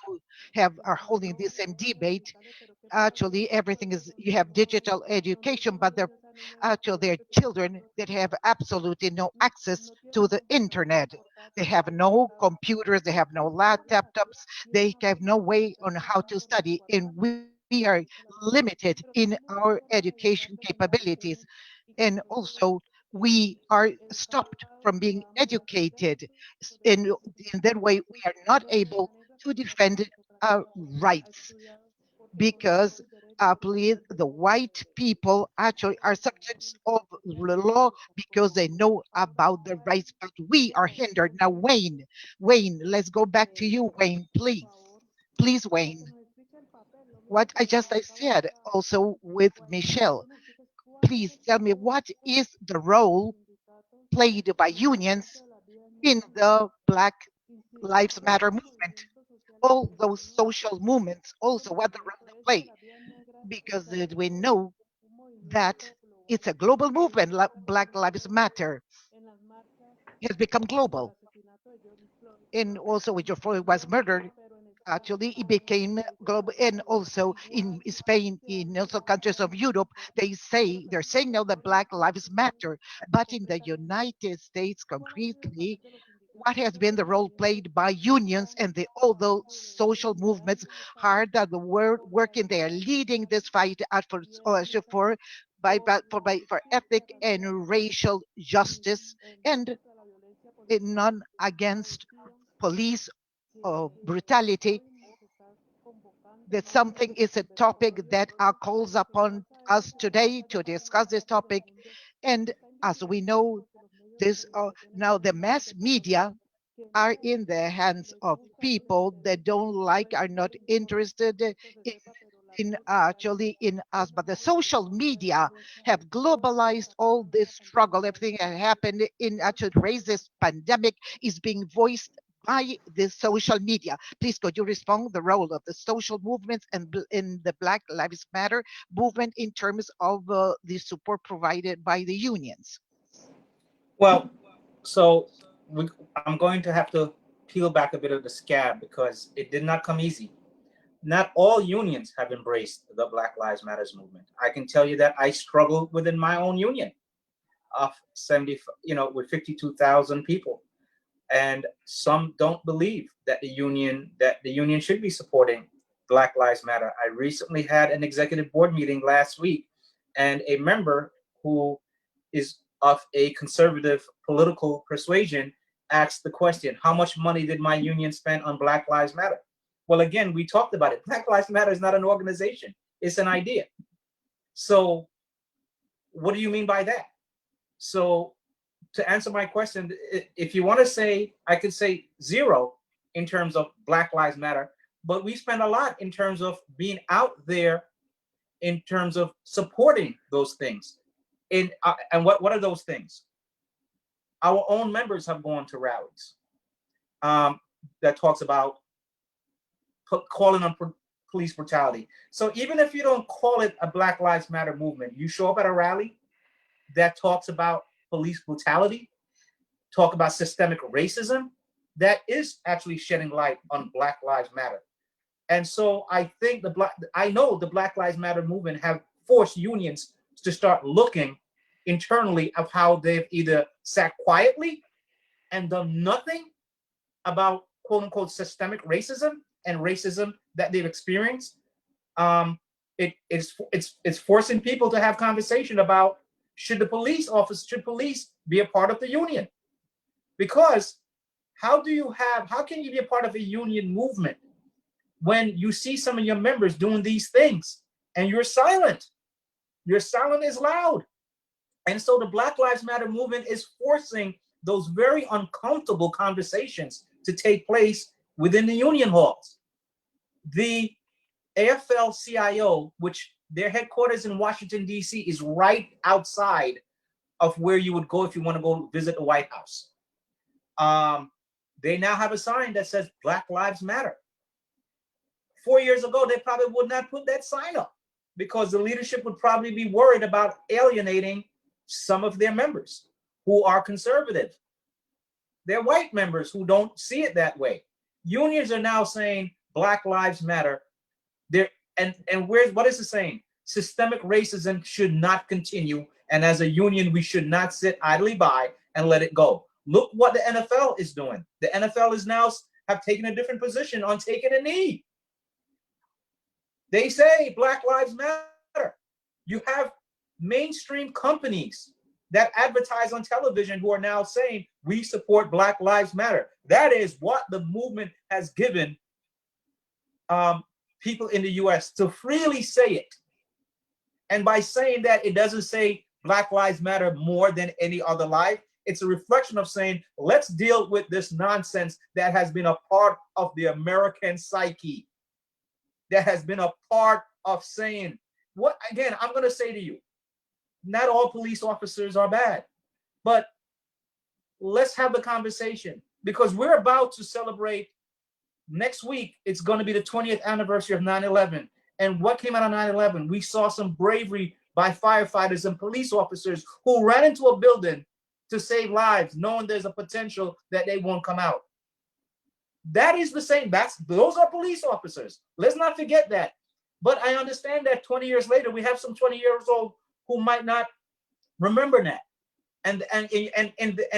Speaker 3: have are
Speaker 2: entre
Speaker 3: holding
Speaker 2: no,
Speaker 3: the same
Speaker 2: debemos ser
Speaker 3: debate.
Speaker 2: digitales, pero ¿qué pasa
Speaker 3: Actually, everything is
Speaker 2: con
Speaker 3: you
Speaker 2: los
Speaker 3: have
Speaker 2: jóvenes?
Speaker 3: digital education,
Speaker 2: Nosotros
Speaker 3: but they're
Speaker 2: vemos esa niña de
Speaker 3: actually they're
Speaker 2: estudiante que tiene
Speaker 3: children
Speaker 2: 14
Speaker 3: that have
Speaker 2: años,
Speaker 3: absolutely no access
Speaker 2: no
Speaker 3: to
Speaker 2: tiene
Speaker 3: the
Speaker 2: computador ni
Speaker 3: internet. They
Speaker 2: portátil
Speaker 3: have
Speaker 2: ni
Speaker 3: no
Speaker 2: computador
Speaker 3: computers, they have no
Speaker 2: para estudiar
Speaker 3: laptops,
Speaker 2: y es
Speaker 3: they
Speaker 2: una
Speaker 3: have no
Speaker 2: forma
Speaker 3: way
Speaker 2: de
Speaker 3: on how to
Speaker 2: educación por
Speaker 3: study, and
Speaker 2: WhatsApp,
Speaker 3: we are
Speaker 2: como dice la mujer.
Speaker 3: limited
Speaker 2: Pero
Speaker 3: in
Speaker 2: tenemos
Speaker 3: our
Speaker 2: una forma de
Speaker 3: education
Speaker 2: educar que se llama
Speaker 3: capabilities.
Speaker 2: Internet y que
Speaker 3: And
Speaker 2: nosotros
Speaker 3: also, we are stopped from being
Speaker 2: educamos a los
Speaker 3: educated.
Speaker 2: estudiantes, pero
Speaker 3: In that way, we are not
Speaker 2: los
Speaker 3: able
Speaker 2: mecanismos
Speaker 3: to
Speaker 2: que nosotros
Speaker 3: defend
Speaker 2: nuestra
Speaker 3: our
Speaker 2: clase ha
Speaker 3: rights
Speaker 2: estudiado porque
Speaker 3: because
Speaker 2: conocemos derechos
Speaker 3: I
Speaker 2: y
Speaker 3: believe the
Speaker 2: conocemos
Speaker 3: white people actually are subjects of the law because they know about the rights, but we are hindered. Now, Wayne, let's go back to you, Wayne,
Speaker 2: por
Speaker 3: please.
Speaker 2: favor,
Speaker 3: Please,
Speaker 2: para que
Speaker 3: Wayne.
Speaker 2: nos explique el papel, lo mismo
Speaker 3: What
Speaker 2: que
Speaker 3: I
Speaker 2: acaba
Speaker 3: said
Speaker 2: ahora
Speaker 3: also with
Speaker 2: para
Speaker 3: Michelle.
Speaker 2: que nos expliques cuál es
Speaker 3: Please
Speaker 2: el
Speaker 3: tell me
Speaker 2: papel
Speaker 3: what is the
Speaker 2: de los
Speaker 3: role
Speaker 2: sindicatos
Speaker 3: played by
Speaker 2: en el
Speaker 3: unions
Speaker 2: proceso de las vidas
Speaker 3: in
Speaker 2: negras,
Speaker 3: the Black
Speaker 2: incluso
Speaker 3: Lives
Speaker 2: todos
Speaker 3: Matter
Speaker 2: esos
Speaker 3: movement,
Speaker 2: movimientos sociales que
Speaker 3: all those
Speaker 2: mencionó,
Speaker 3: social movements, also
Speaker 2: porque
Speaker 3: what the
Speaker 2: el
Speaker 3: role they
Speaker 2: proceso de
Speaker 3: play,
Speaker 2: las vidas negras
Speaker 3: because
Speaker 2: se ha
Speaker 3: we
Speaker 2: vuelto
Speaker 3: know
Speaker 2: un
Speaker 3: that
Speaker 2: movimiento global.
Speaker 3: it's a global
Speaker 2: Lo
Speaker 3: movement.
Speaker 2: vimos cuando
Speaker 3: Black Lives
Speaker 2: nosotros
Speaker 3: Matter
Speaker 2: en las marchas
Speaker 3: has become
Speaker 2: por el
Speaker 3: global.
Speaker 2: asesinato de George Floyd,
Speaker 3: And also when George Floyd was
Speaker 2: global
Speaker 3: murdered,
Speaker 2: pero en España,
Speaker 3: actually it became
Speaker 2: en países
Speaker 3: global. And
Speaker 2: europeos,
Speaker 3: also in
Speaker 2: igual
Speaker 3: Spain,
Speaker 2: se ha
Speaker 3: in also countries
Speaker 2: generalizado
Speaker 3: of
Speaker 2: mucho
Speaker 3: Europe,
Speaker 2: mejor.
Speaker 3: they're
Speaker 2: Pero
Speaker 3: saying
Speaker 2: tenemos
Speaker 3: now
Speaker 2: que
Speaker 3: that
Speaker 2: ver
Speaker 3: Black
Speaker 2: entonces
Speaker 3: Lives Matter. But in the
Speaker 2: concretamente
Speaker 3: United States,
Speaker 2: cuál ha sido el
Speaker 3: concretely,
Speaker 2: papel de los
Speaker 3: what
Speaker 2: sindicatos
Speaker 3: has been
Speaker 2: desde
Speaker 3: the
Speaker 2: el
Speaker 3: role
Speaker 2: movimiento
Speaker 3: played by unions
Speaker 2: ciudadano
Speaker 3: and all
Speaker 2: para
Speaker 3: those social
Speaker 2: liderar
Speaker 3: movements
Speaker 2: un Estado
Speaker 3: hard that the world
Speaker 2: contra la
Speaker 3: working they are leading
Speaker 2: discriminación
Speaker 3: this fight out
Speaker 2: y es lucha
Speaker 3: for
Speaker 2: por la
Speaker 3: for
Speaker 2: justicia
Speaker 3: ethnic
Speaker 2: racial
Speaker 3: and racial
Speaker 2: y
Speaker 3: justice
Speaker 2: el no
Speaker 3: and
Speaker 2: contra la violencia política,
Speaker 3: none
Speaker 2: la
Speaker 3: against
Speaker 2: energía
Speaker 3: police of brutality, that something is a topic that calls upon us today to discuss this topic. And as we know, this now the mass media are in the hands of people that don't like, are not interested in actually in us. But the social media have globalized all this struggle. Everything that happened in actually raise this pandemic is being voiced by the social media. Please, could you respond the role of the social movements and in the Black Lives Matter movement in terms of the support provided by the unions?
Speaker 5: Well, so I'm going to have to peel back a bit of the scab because it did not come easy. Not all unions have embraced the Black Lives Matters movement. I can tell you that I struggled within my own union of 70, with 52,000 people. And some don't believe that the union should be supporting Black Lives Matter. I recently had an executive board meeting last week, and a member who is of a conservative political persuasion asked the question, how much money did my union spend on Black Lives Matter? Well, again, we talked about it. Black Lives Matter is not an organization. It's an idea. So what do you mean by that? So to answer my question, if you want to say, I could say zero in terms of Black Lives Matter, but we spend a lot in terms of being out there, in terms of supporting those things. And what are those things? Our own members have gone to rallies that talks about calling on police brutality. So even if you don't call it a Black Lives Matter movement, you show up at a rally that talks about police brutality, talk about systemic racism, that is actually shedding light on Black Lives Matter. And so I think I know the Black Lives Matter movement have forced unions to start looking internally of how they've either sat quietly and done nothing about quote unquote systemic racism and racism that they've experienced. It's forcing people to have conversation about should police be a part of the union? Because how can you be a part of a union movement when you see some of your members doing these things and you're silent? Your silence is loud. And so the Black Lives Matter movement is forcing those very uncomfortable conversations to take place within the union halls. The AFL-CIO, which their headquarters in Washington, D.C., is right outside of where you would go if you want to go visit the White House. They now have a sign that says Black Lives Matter. 4 years ago, they probably would not put that sign up because the leadership would probably be worried about alienating some of their members who are conservative. They're white members who don't see it that way. Unions are now saying Black Lives Matter. What is it saying? Systemic racism should not continue. And as a union, we should not sit idly by and let it go. Look what the NFL is doing. The NFL is now have taken a different position on taking a knee. They say Black Lives Matter. You have mainstream companies that advertise on television who are now saying we support Black Lives Matter. That is what the movement has given people in the US to freely say it. And by saying that, it doesn't say Black Lives Matter more than any other life. It's a reflection of saying, let's deal with this nonsense that has been a part of the American psyche, that has been a part of saying, what, again, I'm going to say to you, not all police officers are bad, but let's have the conversation because we're about to celebrate next week. It's going to be the 20th anniversary of 9/11. And what came out of 9/11? We saw some bravery by firefighters and police officers who ran into a building to save lives, knowing there's a potential that they won't come out. That is the same. Those are police officers. Let's not forget that. But I understand that 20 years later, we have some 20 years old who might not remember that. And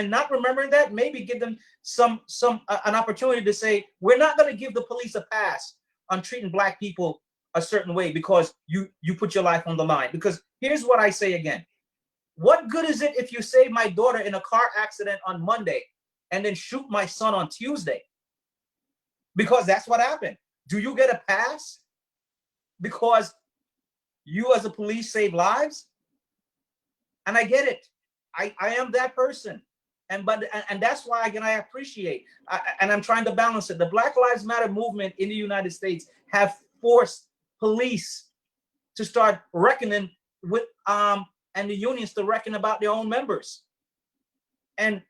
Speaker 5: not remembering that, maybe give them an opportunity to say, we're not going to give the police a pass on treating Black people a certain way because you put your life on the line. Because here's what I say again. What good is it if you save my daughter in a car accident on Monday and then shoot my son on Tuesday? because that's what happened. Do you get a pass because you as a police save lives? And I get it. I am that person. And that's why, again, I appreciate, and I'm trying to balance it. The Black Lives Matter movement in the United States have forced police to start reckoning with and the unions to reckon about their own members. And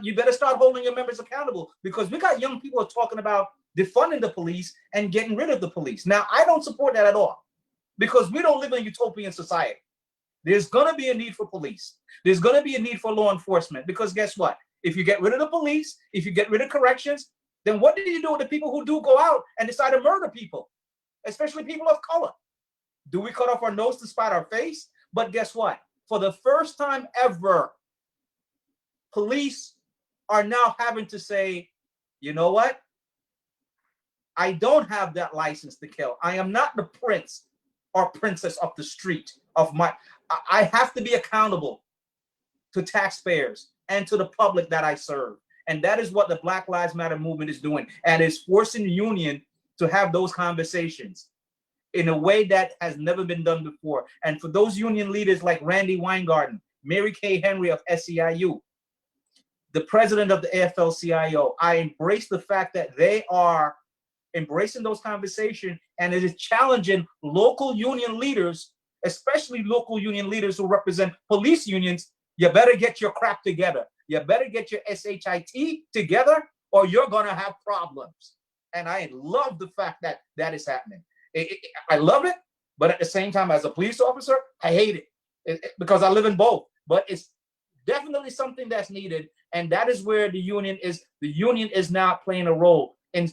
Speaker 5: you better start holding your members accountable, because we got young people talking about defunding the police and getting rid of the police. Now, I don't support that at all, because we don't live in a utopian society. There's going to be a need for police. There's going to be a need for law enforcement, because guess what? If you get rid of the police, if you get rid of corrections, then what do you do with the people who do go out and decide to murder people, especially people of color? Do we cut off our nose to spite our face? But guess what? For the first time ever, police are now having to say, you know what? I don't have that license to kill. I am not the prince or princess of the street of my. I have to be accountable to taxpayers and to the public that I serve. And that is what the Black Lives Matter movement is doing, and is forcing the union to have those conversations in a way that has never been done before. And for those union leaders like Randy Weingarten, Mary Kay Henry of SEIU, the president of the AFL-CIO, I embrace the fact that they are embracing those conversations, and it is challenging local union leaders, especially local union leaders who represent police unions. You better get your crap together. You better get your SHIT together, or you're going to have problems. And I love the fact that that is happening. I love it, but at the same time, as a police officer, I hate it, because I live in both. But it's definitely something that's needed, and that is where the union is. The union is now playing a role in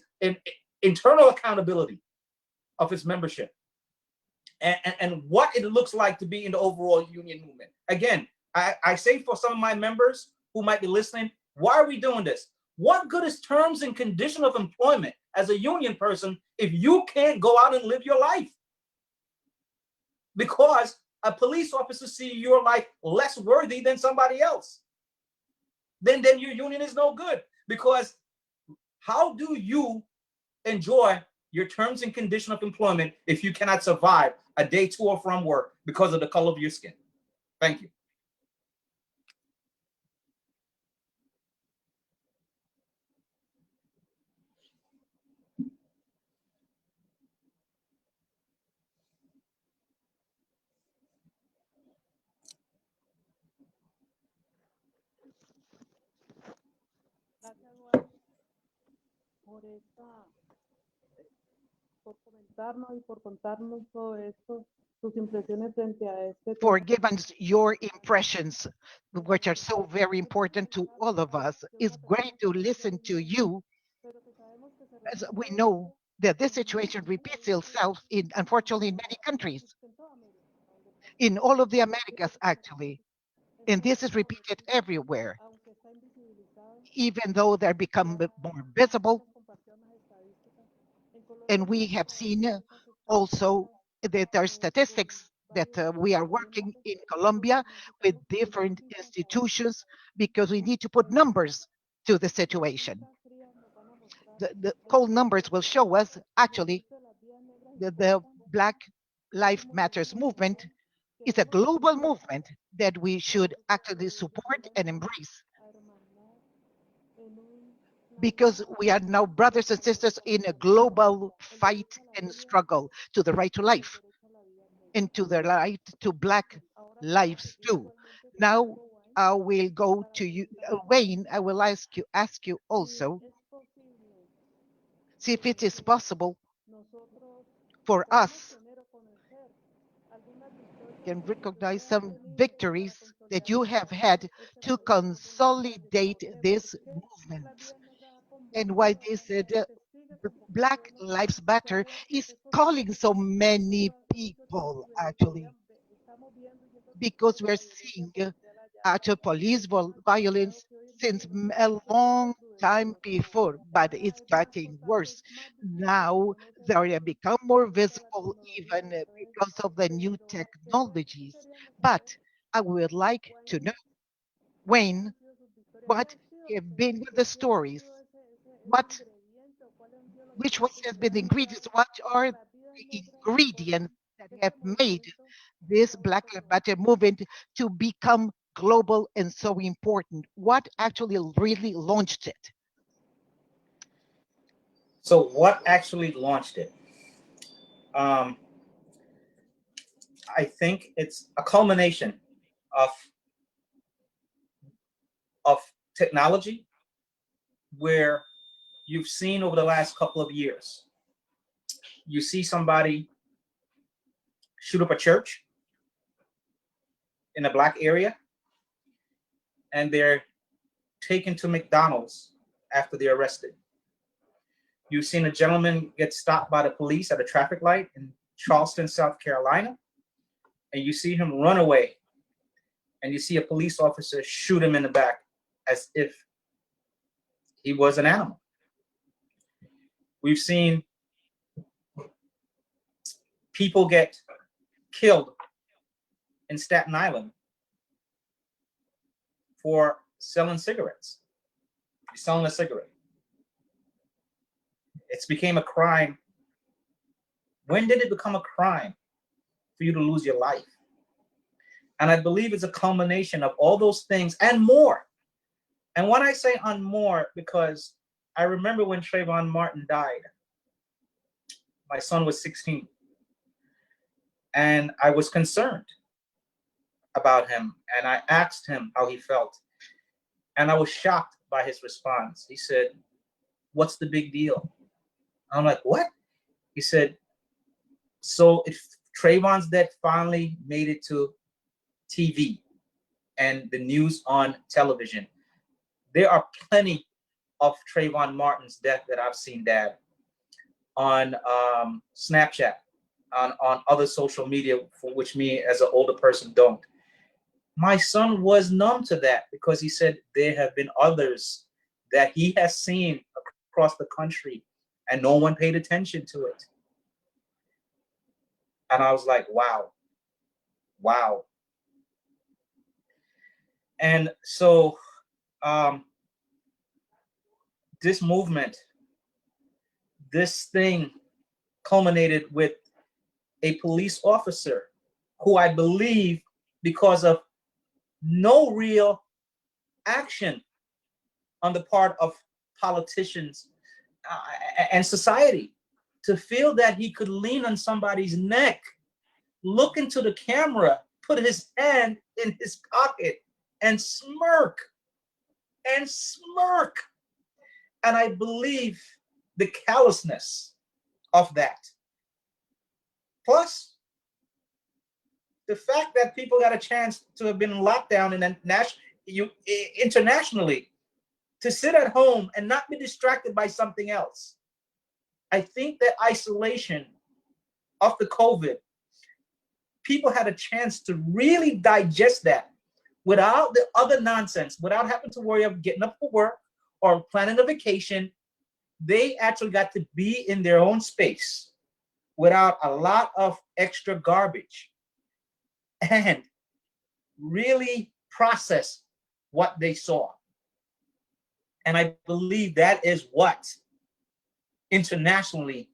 Speaker 5: internal accountability of its membership, and what it looks like to be in the overall union movement. Again, I say for some of my members who might be listening, why are we doing this? What good is terms and condition of employment as a union person if you can't go out and live your life? Because a police officer sees your life less worthy than somebody else. Then your union is no good. Because how do you enjoy your terms and condition of employment if you cannot survive a day to or from work because of the color of your skin? Thank you.
Speaker 2: Por comentarnos y por contarnos todo esto, tus impresiones frente a este
Speaker 3: For
Speaker 2: tema.
Speaker 3: giving us your impressions, which are so very important to all of us. It's great to listen to you, as we know that this situation repeats itself in, unfortunately, in many countries, in all of the Americas, actually. And this is repeated everywhere, even though they're become more visible. And we have seen also that there are statistics that we are working in Colombia with different institutions, because we need to put numbers to the situation. The cold numbers will show us actually that the Black Lives Matters movement is a global movement that we should actually support and embrace, because we are now brothers and sisters in a global fight and struggle to the right to life and to the right to Black lives too. Now I will go to you, Wayne. I will ask you also, see if it is possible for us can recognize some victories that you have had to consolidate this movement, and why this Black Lives Matter is calling so many people, actually, because we're seeing actual police violence since a long time before, but it's getting worse. Now they have become more visible even because of the new technologies. But I would like to know, Wayne, what have been the stories? What which was has been the ingredients? What are the ingredients that have made this Black Lives Matter movement to become global and so important? What actually really launched it?
Speaker 5: So what actually launched it? I think it's a culmination of of technology, where you've seen over the last couple of years, you see somebody shoot up a church in a Black area, and they're taken to McDonald's after they're arrested. You've seen a gentleman get stopped by the police at a traffic light in Charleston, South Carolina, and you see him run away, and you see a police officer shoot him in the back as if he was an animal. We've seen people get killed in Staten Island for selling cigarettes. Selling a cigarette. It's became a crime. When did it become a crime for you to lose your life? And I believe it's a culmination of all those things and more. And when I say on more, because I remember when Trayvon Martin died, my son was 16. And I was concerned about him. And I asked him how he felt. And I was shocked by his response. He said, "What's the big deal?" I'm like, "What?" He said, "So if Trayvon's death finally made it to TV and the news on television, there are plenty of Trayvon Martin's death that I've seen, Dad, on Snapchat, on other social media, for which me as an older person don't." My son was numb to that, because he said there have been others that he has seen across the country and no one paid attention to it. And I was like, wow. And so this movement, this thing culminated with a police officer who, I believe, because of no real action on the part of politicians and society, to feel that he could lean on somebody's neck, look into the camera, put his hand in his pocket, and smirk. And I believe the callousness of that. Plus, the fact that people got a chance to have been in lockdown and then internationally, to sit at home and not be distracted by something else. I think that isolation of the COVID, people had a chance to really digest that without the other nonsense, without having to worry of getting up for work or planning a vacation. They actually got to be in their own space without a lot of extra garbage and really process what they saw. And I believe that is what internationally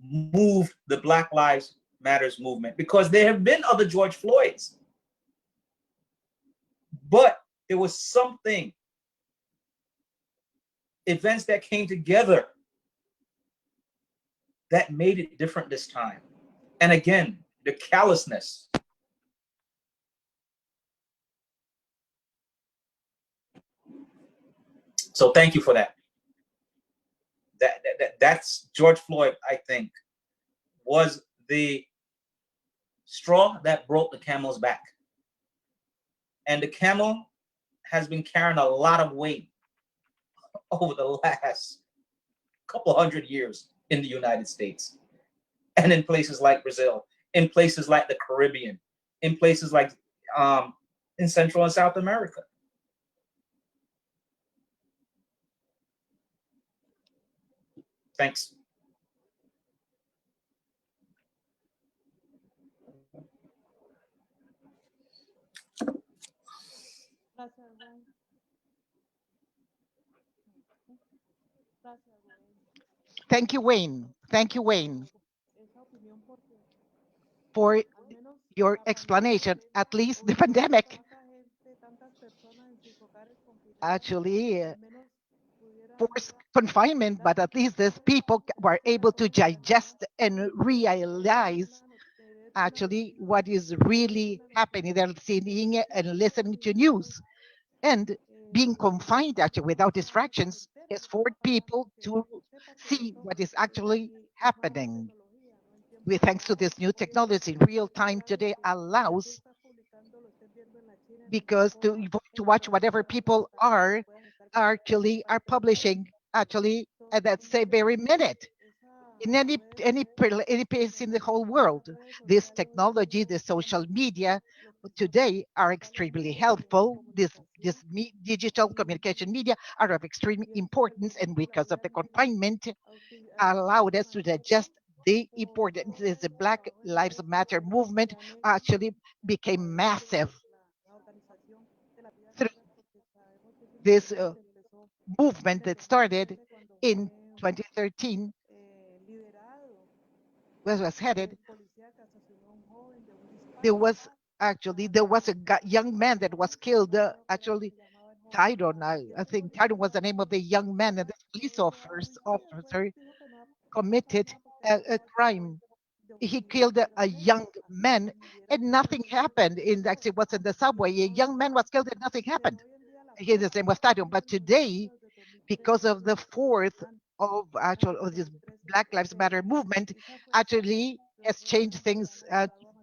Speaker 5: moved the Black Lives Matters movement, because there have been other George Floyds, but there was something, events that came together that made it different this time. And again, the callousness. So thank you for that. That's George Floyd, I think, was the straw that broke the camel's back. And the camel has been carrying a lot of weight over the last couple hundred years in the United States and in places like Brazil, in places like the Caribbean, in places like in Central and South America. Thanks.
Speaker 3: Thank you, Wayne. Thank you, Wayne, for your explanation. At least the pandemic actually forced confinement, but at least these people were able to digest and realize actually what is really happening. They're seeing and listening to news. And being confined actually without distractions has forced people to see what is actually happening. With thanks to this new technology, real time today allows because to watch whatever people are actually are publishing actually at that same very minute in any place in the whole world. This technology, the social media today are extremely helpful. Digital communication media are of extreme importance, and because of the confinement, allowed us to digest the importance. The Black Lives Matter movement actually became massive through this movement that started in 2013 was headed. There was a young man that was killed. Actually, Tyron. I think Tyron was the name of the young man, and the police officer committed a crime. He killed a young man, and nothing happened. In actually, was in the subway. A young man was killed, and nothing happened. His name was Tyron. But today, because of the fourth of this Black Lives Matter movement, actually has changed things.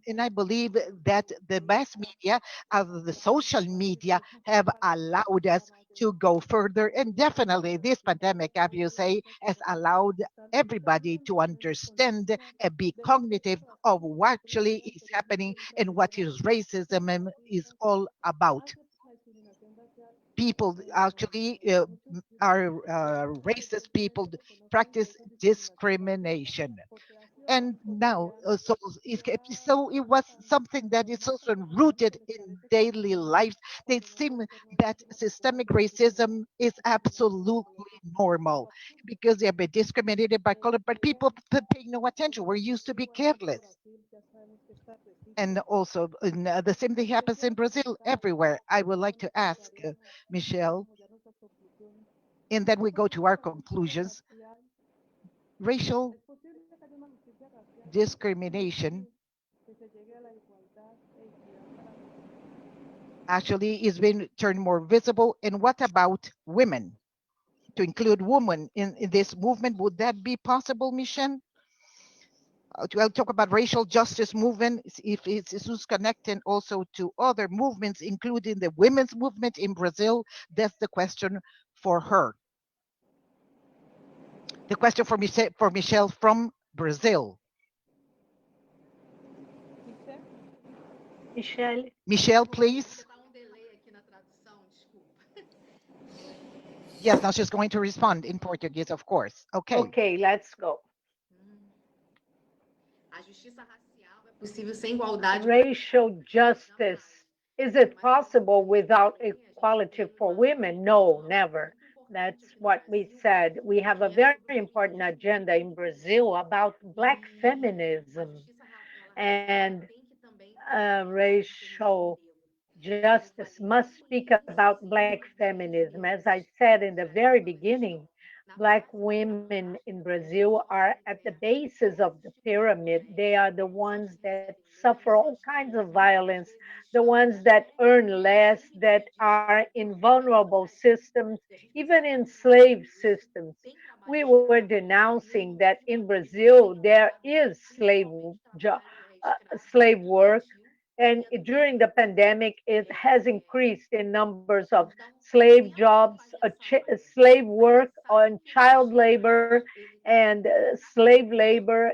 Speaker 3: And I believe that the mass media, the social media, have allowed us to go further. And definitely, this pandemic, as you say, has allowed everybody to understand and be cognitive of what actually is happening and what is racism is all about. People actually are racist people practice discrimination. And now so it was something that is also rooted in daily lives. They seem that systemic racism is absolutely normal because they have been discriminated by color, but people pay no attention. We're used to be careless. And also the same thing happens in Brazil everywhere. I would like to ask Michelle, and then we go to our conclusions. Racial discrimination actually is being turned more visible. And what about women? To include women in this movement, would that be possible, Michelle? I'll talk about racial justice movement, if it's connected also to other movements, including the women's movement in Brazil. That's the question for her. The question for Michelle from Brazil.
Speaker 4: Michelle.
Speaker 3: Michelle, please. Yes, now she's going to respond in Portuguese, of course. Okay.
Speaker 4: Okay, let's go. Racial justice. Is it possible without equality for women? No, never. That's what we said. We have a very important agenda in Brazil about Black feminism and racial justice must speak about Black feminism. As I said in the very beginning, Black women in Brazil are at the basis of the pyramid. They are the ones that suffer all kinds of violence, the ones that earn less, that are in vulnerable systems, even in slave systems. We were denouncing that in Brazil there is slave work, and during the pandemic it has increased in numbers of slave jobs, slave work on child labor and slave labor.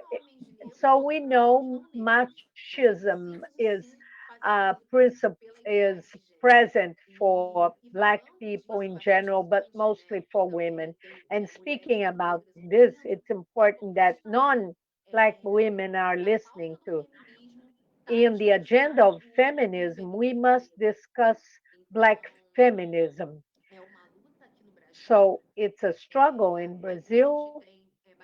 Speaker 4: So we know machism is present for Black people in general, but mostly for women. And speaking about this, it's important that non-Black women are listening to. In the agenda of feminism, we must discuss Black feminism. So it's a struggle in Brazil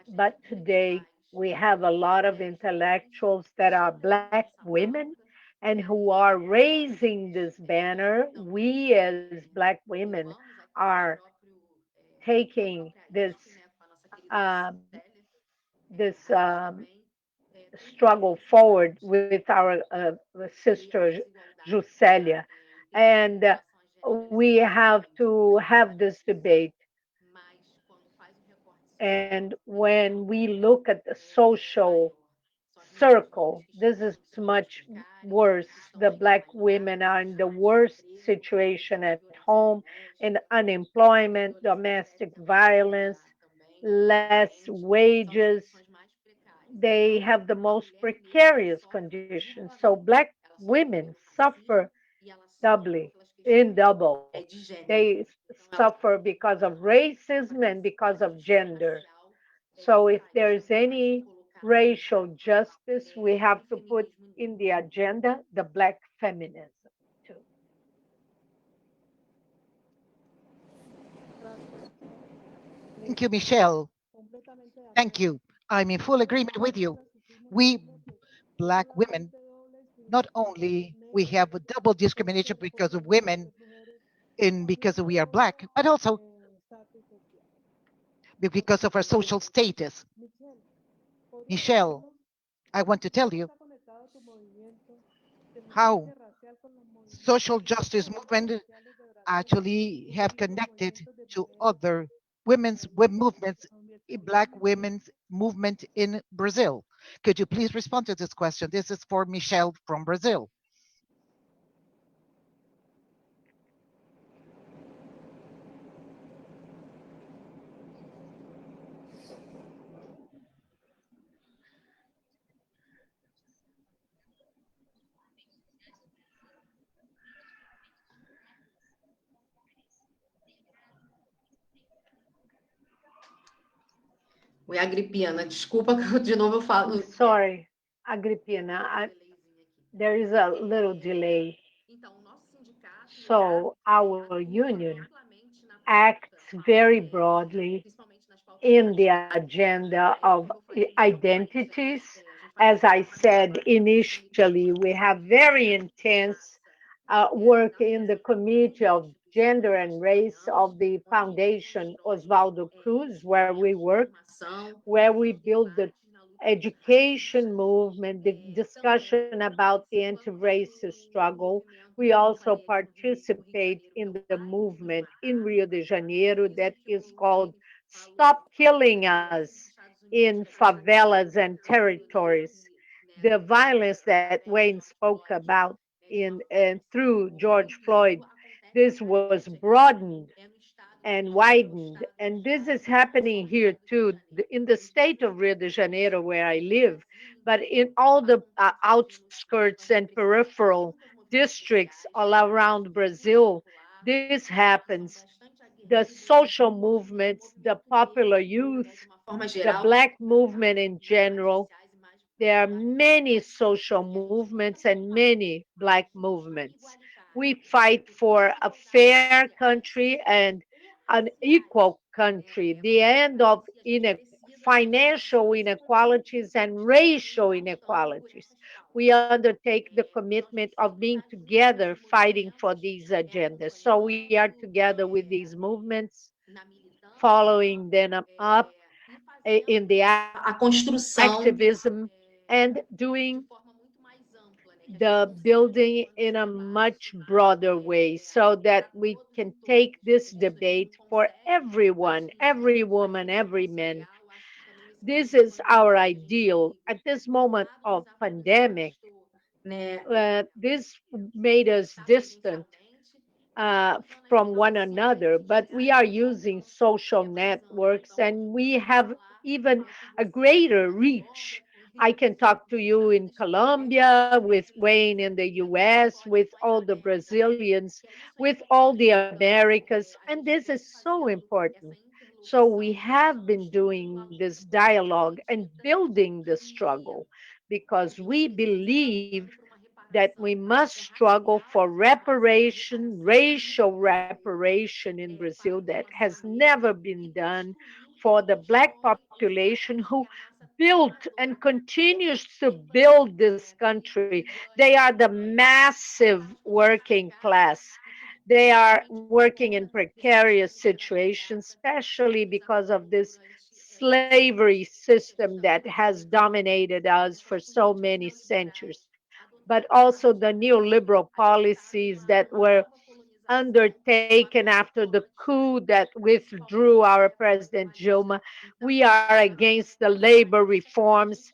Speaker 4: but today we have a lot of intellectuals that are Black women and who are raising this banner. We, as Black women, are taking um, this struggle forward with our sister Jucelia, and we have to have this debate. And when we look at the social circle, this is much worse. The Black women are in the worst situation at home, in unemployment, domestic violence, less wages. They have the most precarious conditions. So Black women suffer doubly, in double. They suffer because of racism and because of gender. So if there's any racial justice, we have to put in the agenda the Black feminism too.
Speaker 2: Gracias,
Speaker 3: Thank you,
Speaker 2: Michelle.
Speaker 3: Michelle.
Speaker 2: Completamente de
Speaker 3: Thank
Speaker 2: acuerdo.
Speaker 3: you. I'm in full
Speaker 2: Nosotras
Speaker 3: agreement with
Speaker 2: mujeres
Speaker 3: you.
Speaker 2: resistimos lo
Speaker 3: We
Speaker 2: mismo que
Speaker 3: Black women,
Speaker 2: solamente doble
Speaker 3: not
Speaker 2: discriminación por
Speaker 3: only
Speaker 2: ser
Speaker 3: we
Speaker 2: negros,
Speaker 3: have a double discrimination
Speaker 2: por
Speaker 3: because
Speaker 2: ser
Speaker 3: of
Speaker 2: hombres, por
Speaker 3: women
Speaker 2: ser mujeres,
Speaker 3: and
Speaker 2: también
Speaker 3: because
Speaker 2: por
Speaker 3: we are black, but also
Speaker 2: estatus social.
Speaker 3: because of our
Speaker 2: Así
Speaker 3: social
Speaker 2: que,
Speaker 3: status.
Speaker 2: Michelle, ¿podrías
Speaker 3: Michelle,
Speaker 2: decirnos
Speaker 3: I want to tell
Speaker 2: cómo
Speaker 3: you
Speaker 2: está conectado tu movimiento de
Speaker 3: how
Speaker 2: justicia racial con los
Speaker 3: social
Speaker 2: movimientos, otros
Speaker 3: justice
Speaker 2: movimientos
Speaker 3: movement
Speaker 2: sociales de Brasil,
Speaker 3: actually have
Speaker 2: incluyendo los
Speaker 3: connected
Speaker 2: movimientos de
Speaker 3: to
Speaker 2: mujeres
Speaker 3: other women's web movements, black
Speaker 2: afrodescendientes?
Speaker 3: women's movement in Brazil. Could you please respond to this question? This is for Michelle from Brazil.
Speaker 7: Oi, Agripina, desculpa que de novo eu
Speaker 4: I'm
Speaker 7: falo.
Speaker 4: sorry, Agripina, there is a little delay. So our union acts very broadly in the agenda of identities. As I said initially, we have very intense work in the Committee of Gender and Race of the Foundation Oswaldo Cruz, where we work, where we build the education movement, the discussion about the anti-racist struggle. We also participate in the movement in Rio de Janeiro that is called Stop Killing Us in Favelas and Territories. The violence that Wayne spoke about in and through George Floyd, this was broadened and widened. And this is happening here too, in the state of Rio de Janeiro, where I live, but in all the outskirts and peripheral districts all around Brazil, this happens. The social movements, the popular youth, the Black movement in general, there are many social movements and many Black movements. We fight for a fair country and an equal country, the end of financial inequalities and racial inequalities. We undertake the commitment of being together fighting for these agendas. So we are together with these movements, following them up in the
Speaker 7: A construção
Speaker 4: activism and doing the building in a much broader way so that we can take this debate for everyone, every woman, every man. This is our ideal at this moment of pandemic.
Speaker 7: né,
Speaker 4: This made us distant from one another, but we are using social networks and we have even a greater reach. I can talk to you in Colombia, with Wayne in the US, with all the Brazilians, with all the Americas, and this is so important. So we have been doing this dialogue and building the struggle because we believe that we must struggle for reparation, racial reparation in Brazil that has never been done for the Black population who built and continues to build this country. They are the massive working class. They are working in precarious situations, especially because of this slavery system that has dominated us for so many centuries, but also the neoliberal policies that were undertaken after the coup that withdrew our President Dilma. We are against the labor reforms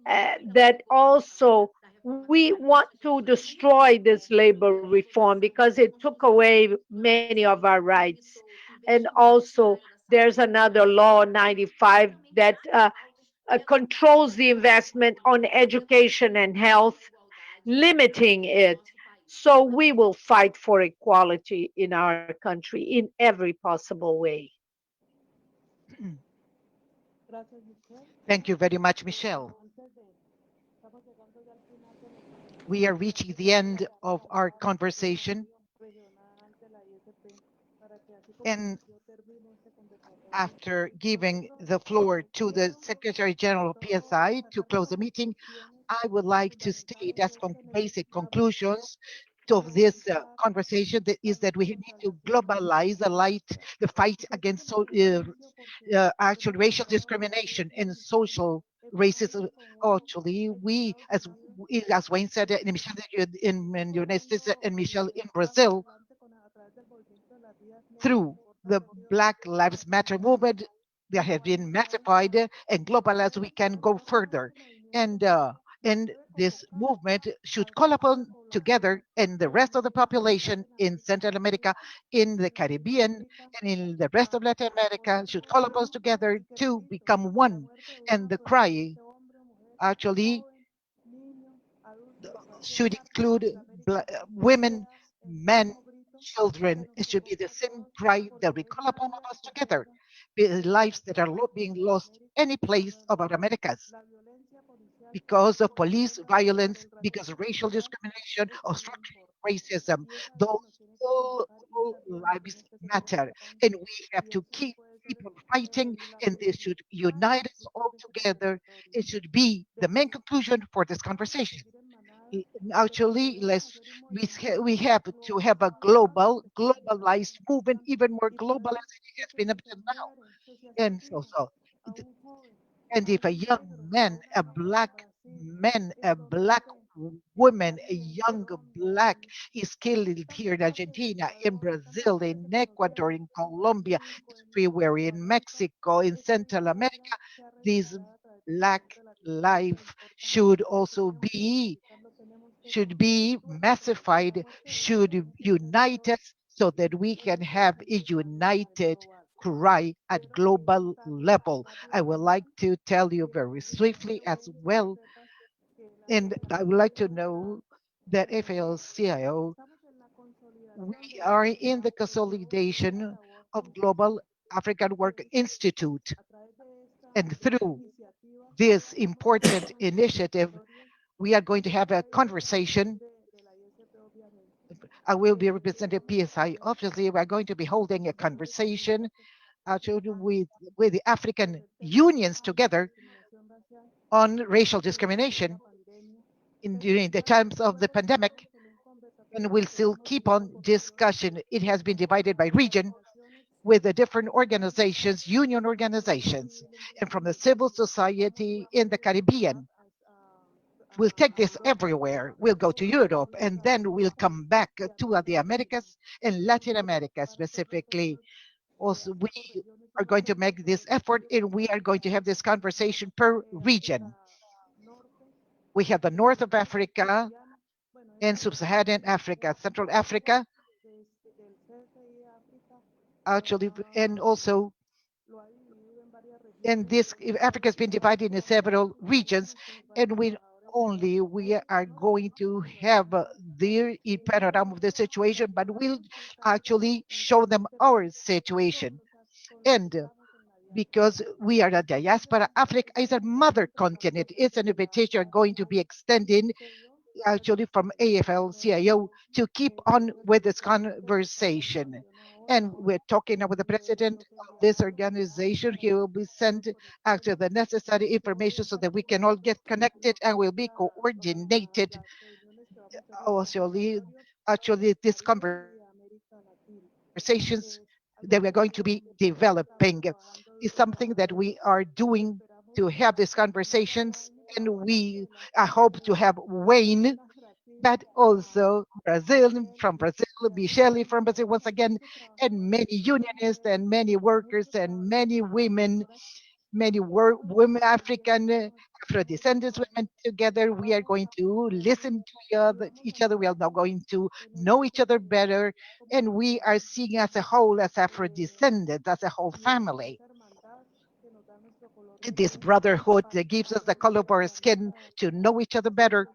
Speaker 4: that also we want to destroy this labor reform because it took away many of our rights. And also, there's another law 95 that controls the investment on education and health, limiting it. So we will fight for equality in our country in every possible way.
Speaker 3: Thank you very much, Michelle. We are reaching the end of our conversation. And after giving the floor to the Secretary General of PSI to close the meeting, I would like to state as basic conclusions of this conversation that is that we need to globalize the fight against actual racial discrimination and social racism. Actually, as Wayne said, and Michelle in the United States and Michelle in Brazil, through the Black Lives Matter movement, that have been massified and globalized, we can go further. And and this movement should call upon together and the rest of the population in Central America, in the Caribbean, and in the rest of Latin America should call upon us together to become one. And the cry actually should include women, men, children. It should be the same cry that we call upon of us together. The lives that are being lost any place of our Americas because of police violence, because of racial discrimination or structural racism. Those all lives matter, and we have to keep on fighting, and this should unite us all together. It should be the main conclusion for this conversation. Actually, we have to have a globalized movement, even more global as it has been up to now. And so and if a young a black woman, a young black is killed here in Argentina, in Brazil, in Ecuador, in Colombia, everywhere, in Mexico, in Central America, this black life should be massified, should unite us so that we can have a united cry at global level. I would like to tell you very swiftly as well, and I would like to know that FAL-CIO, we are in the consolidation of Global African Work Institute. And through this important initiative, we are going to have a conversation. I will be representing PSI. Obviously, we're going to be holding a conversation actually with the African unions together on racial discrimination during the times of the pandemic, and we'll still keep on discussion. It has been divided by region with the different organizations, union organizations, and from the civil society in the Caribbean. We'll take this everywhere. We'll go to Europe, and then we'll come back to the Americas and Latin America specifically. Also, we are going to make this effort, and we are going to have this conversation per region. We have the north of Africa and sub-Saharan Africa, Central Africa, actually, and also, and this Africa has been divided into several regions, and we are going to have their panorama of the situation, but we'll actually show them our situation. And because we are a diaspora, Africa is a mother continent. It's an invitation going to be extending actually from AFL-CIO to keep on with this conversation. And we're talking now with the president of this organization. He will be sent actually the necessary information so that we can all get connected and will be coordinated. Actually, these conversations that we are going to be developing is something that we are doing to have these conversations. And I hope to have Wayne, but also from Brazil, Michelle from Brazil once again, and many unionists and many workers and many women, women, African, Afro descendants women together. We are going to listen to each other. We are now going to know each other better. And we are seeing as a whole, as Afro descendants, as a whole family, this brotherhood that gives us the color of our skin to know each other better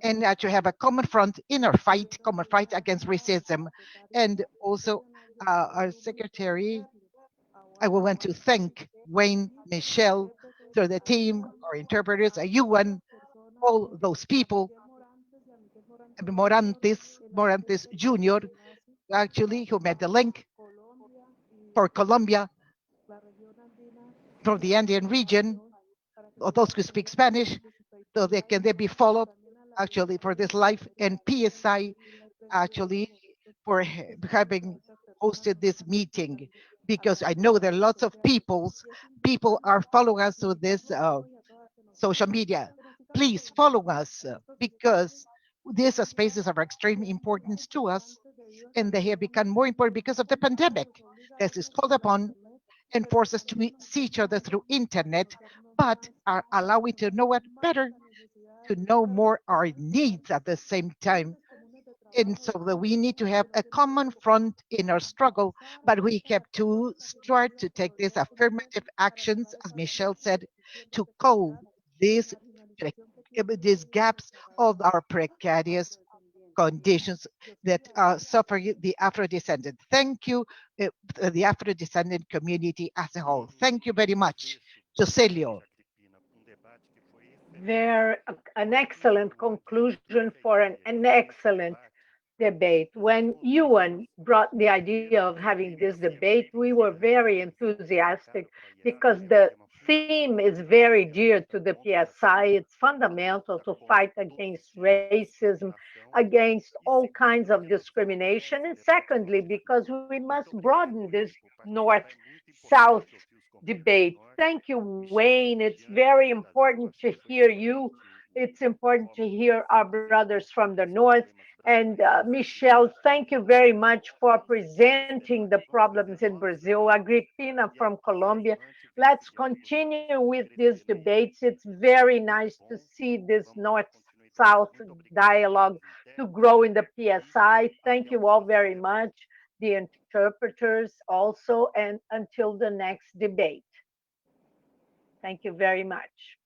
Speaker 3: and to have a common front in our fight, common fight against racism. And also, our secretary, I would want to thank Wayne, Michelle, through the team, our interpreters, Yuan, all those people, Morantes Jr., actually, who made the link for Colombia, from the Andean region, or those who speak Spanish, so they can be followed actually for this life, and PSI actually for having hosted this meeting, because I know there are lots of people are following us through this social media. Please follow us because these spaces are of extreme importance to us, and they have become more important because of the pandemic. This is called upon and force us to see each other through internet, but are allowing to know it better, to know more our needs at the same time. And so that we need to have a common front in our struggle, but we have to start to take these affirmative actions, as Michelle said, to close these, these gaps of our precarious conditions that are suffering the Afro-descendant. Thank you, the Afro-descendant community as a whole. Thank you very much. Jocelio.
Speaker 4: There, an excellent conclusion for an excellent debate. When Ewan brought the idea of having this debate, we were very enthusiastic because the theme is very dear to the PSI. It's fundamental to fight against racism, against all kinds of discrimination. And secondly, because we must broaden this north south debate. Thank you, Wayne. It's very important to hear you. It's important to hear our brothers from the north. And Michelle, thank you very much for presenting the problems in Brazil. Agripina from Colombia. Let's continue with these debates. It's very nice to see this North-South dialogue to grow in the PSI. Thank you all very much, the interpreters also, and until the next debate. Thank you very much.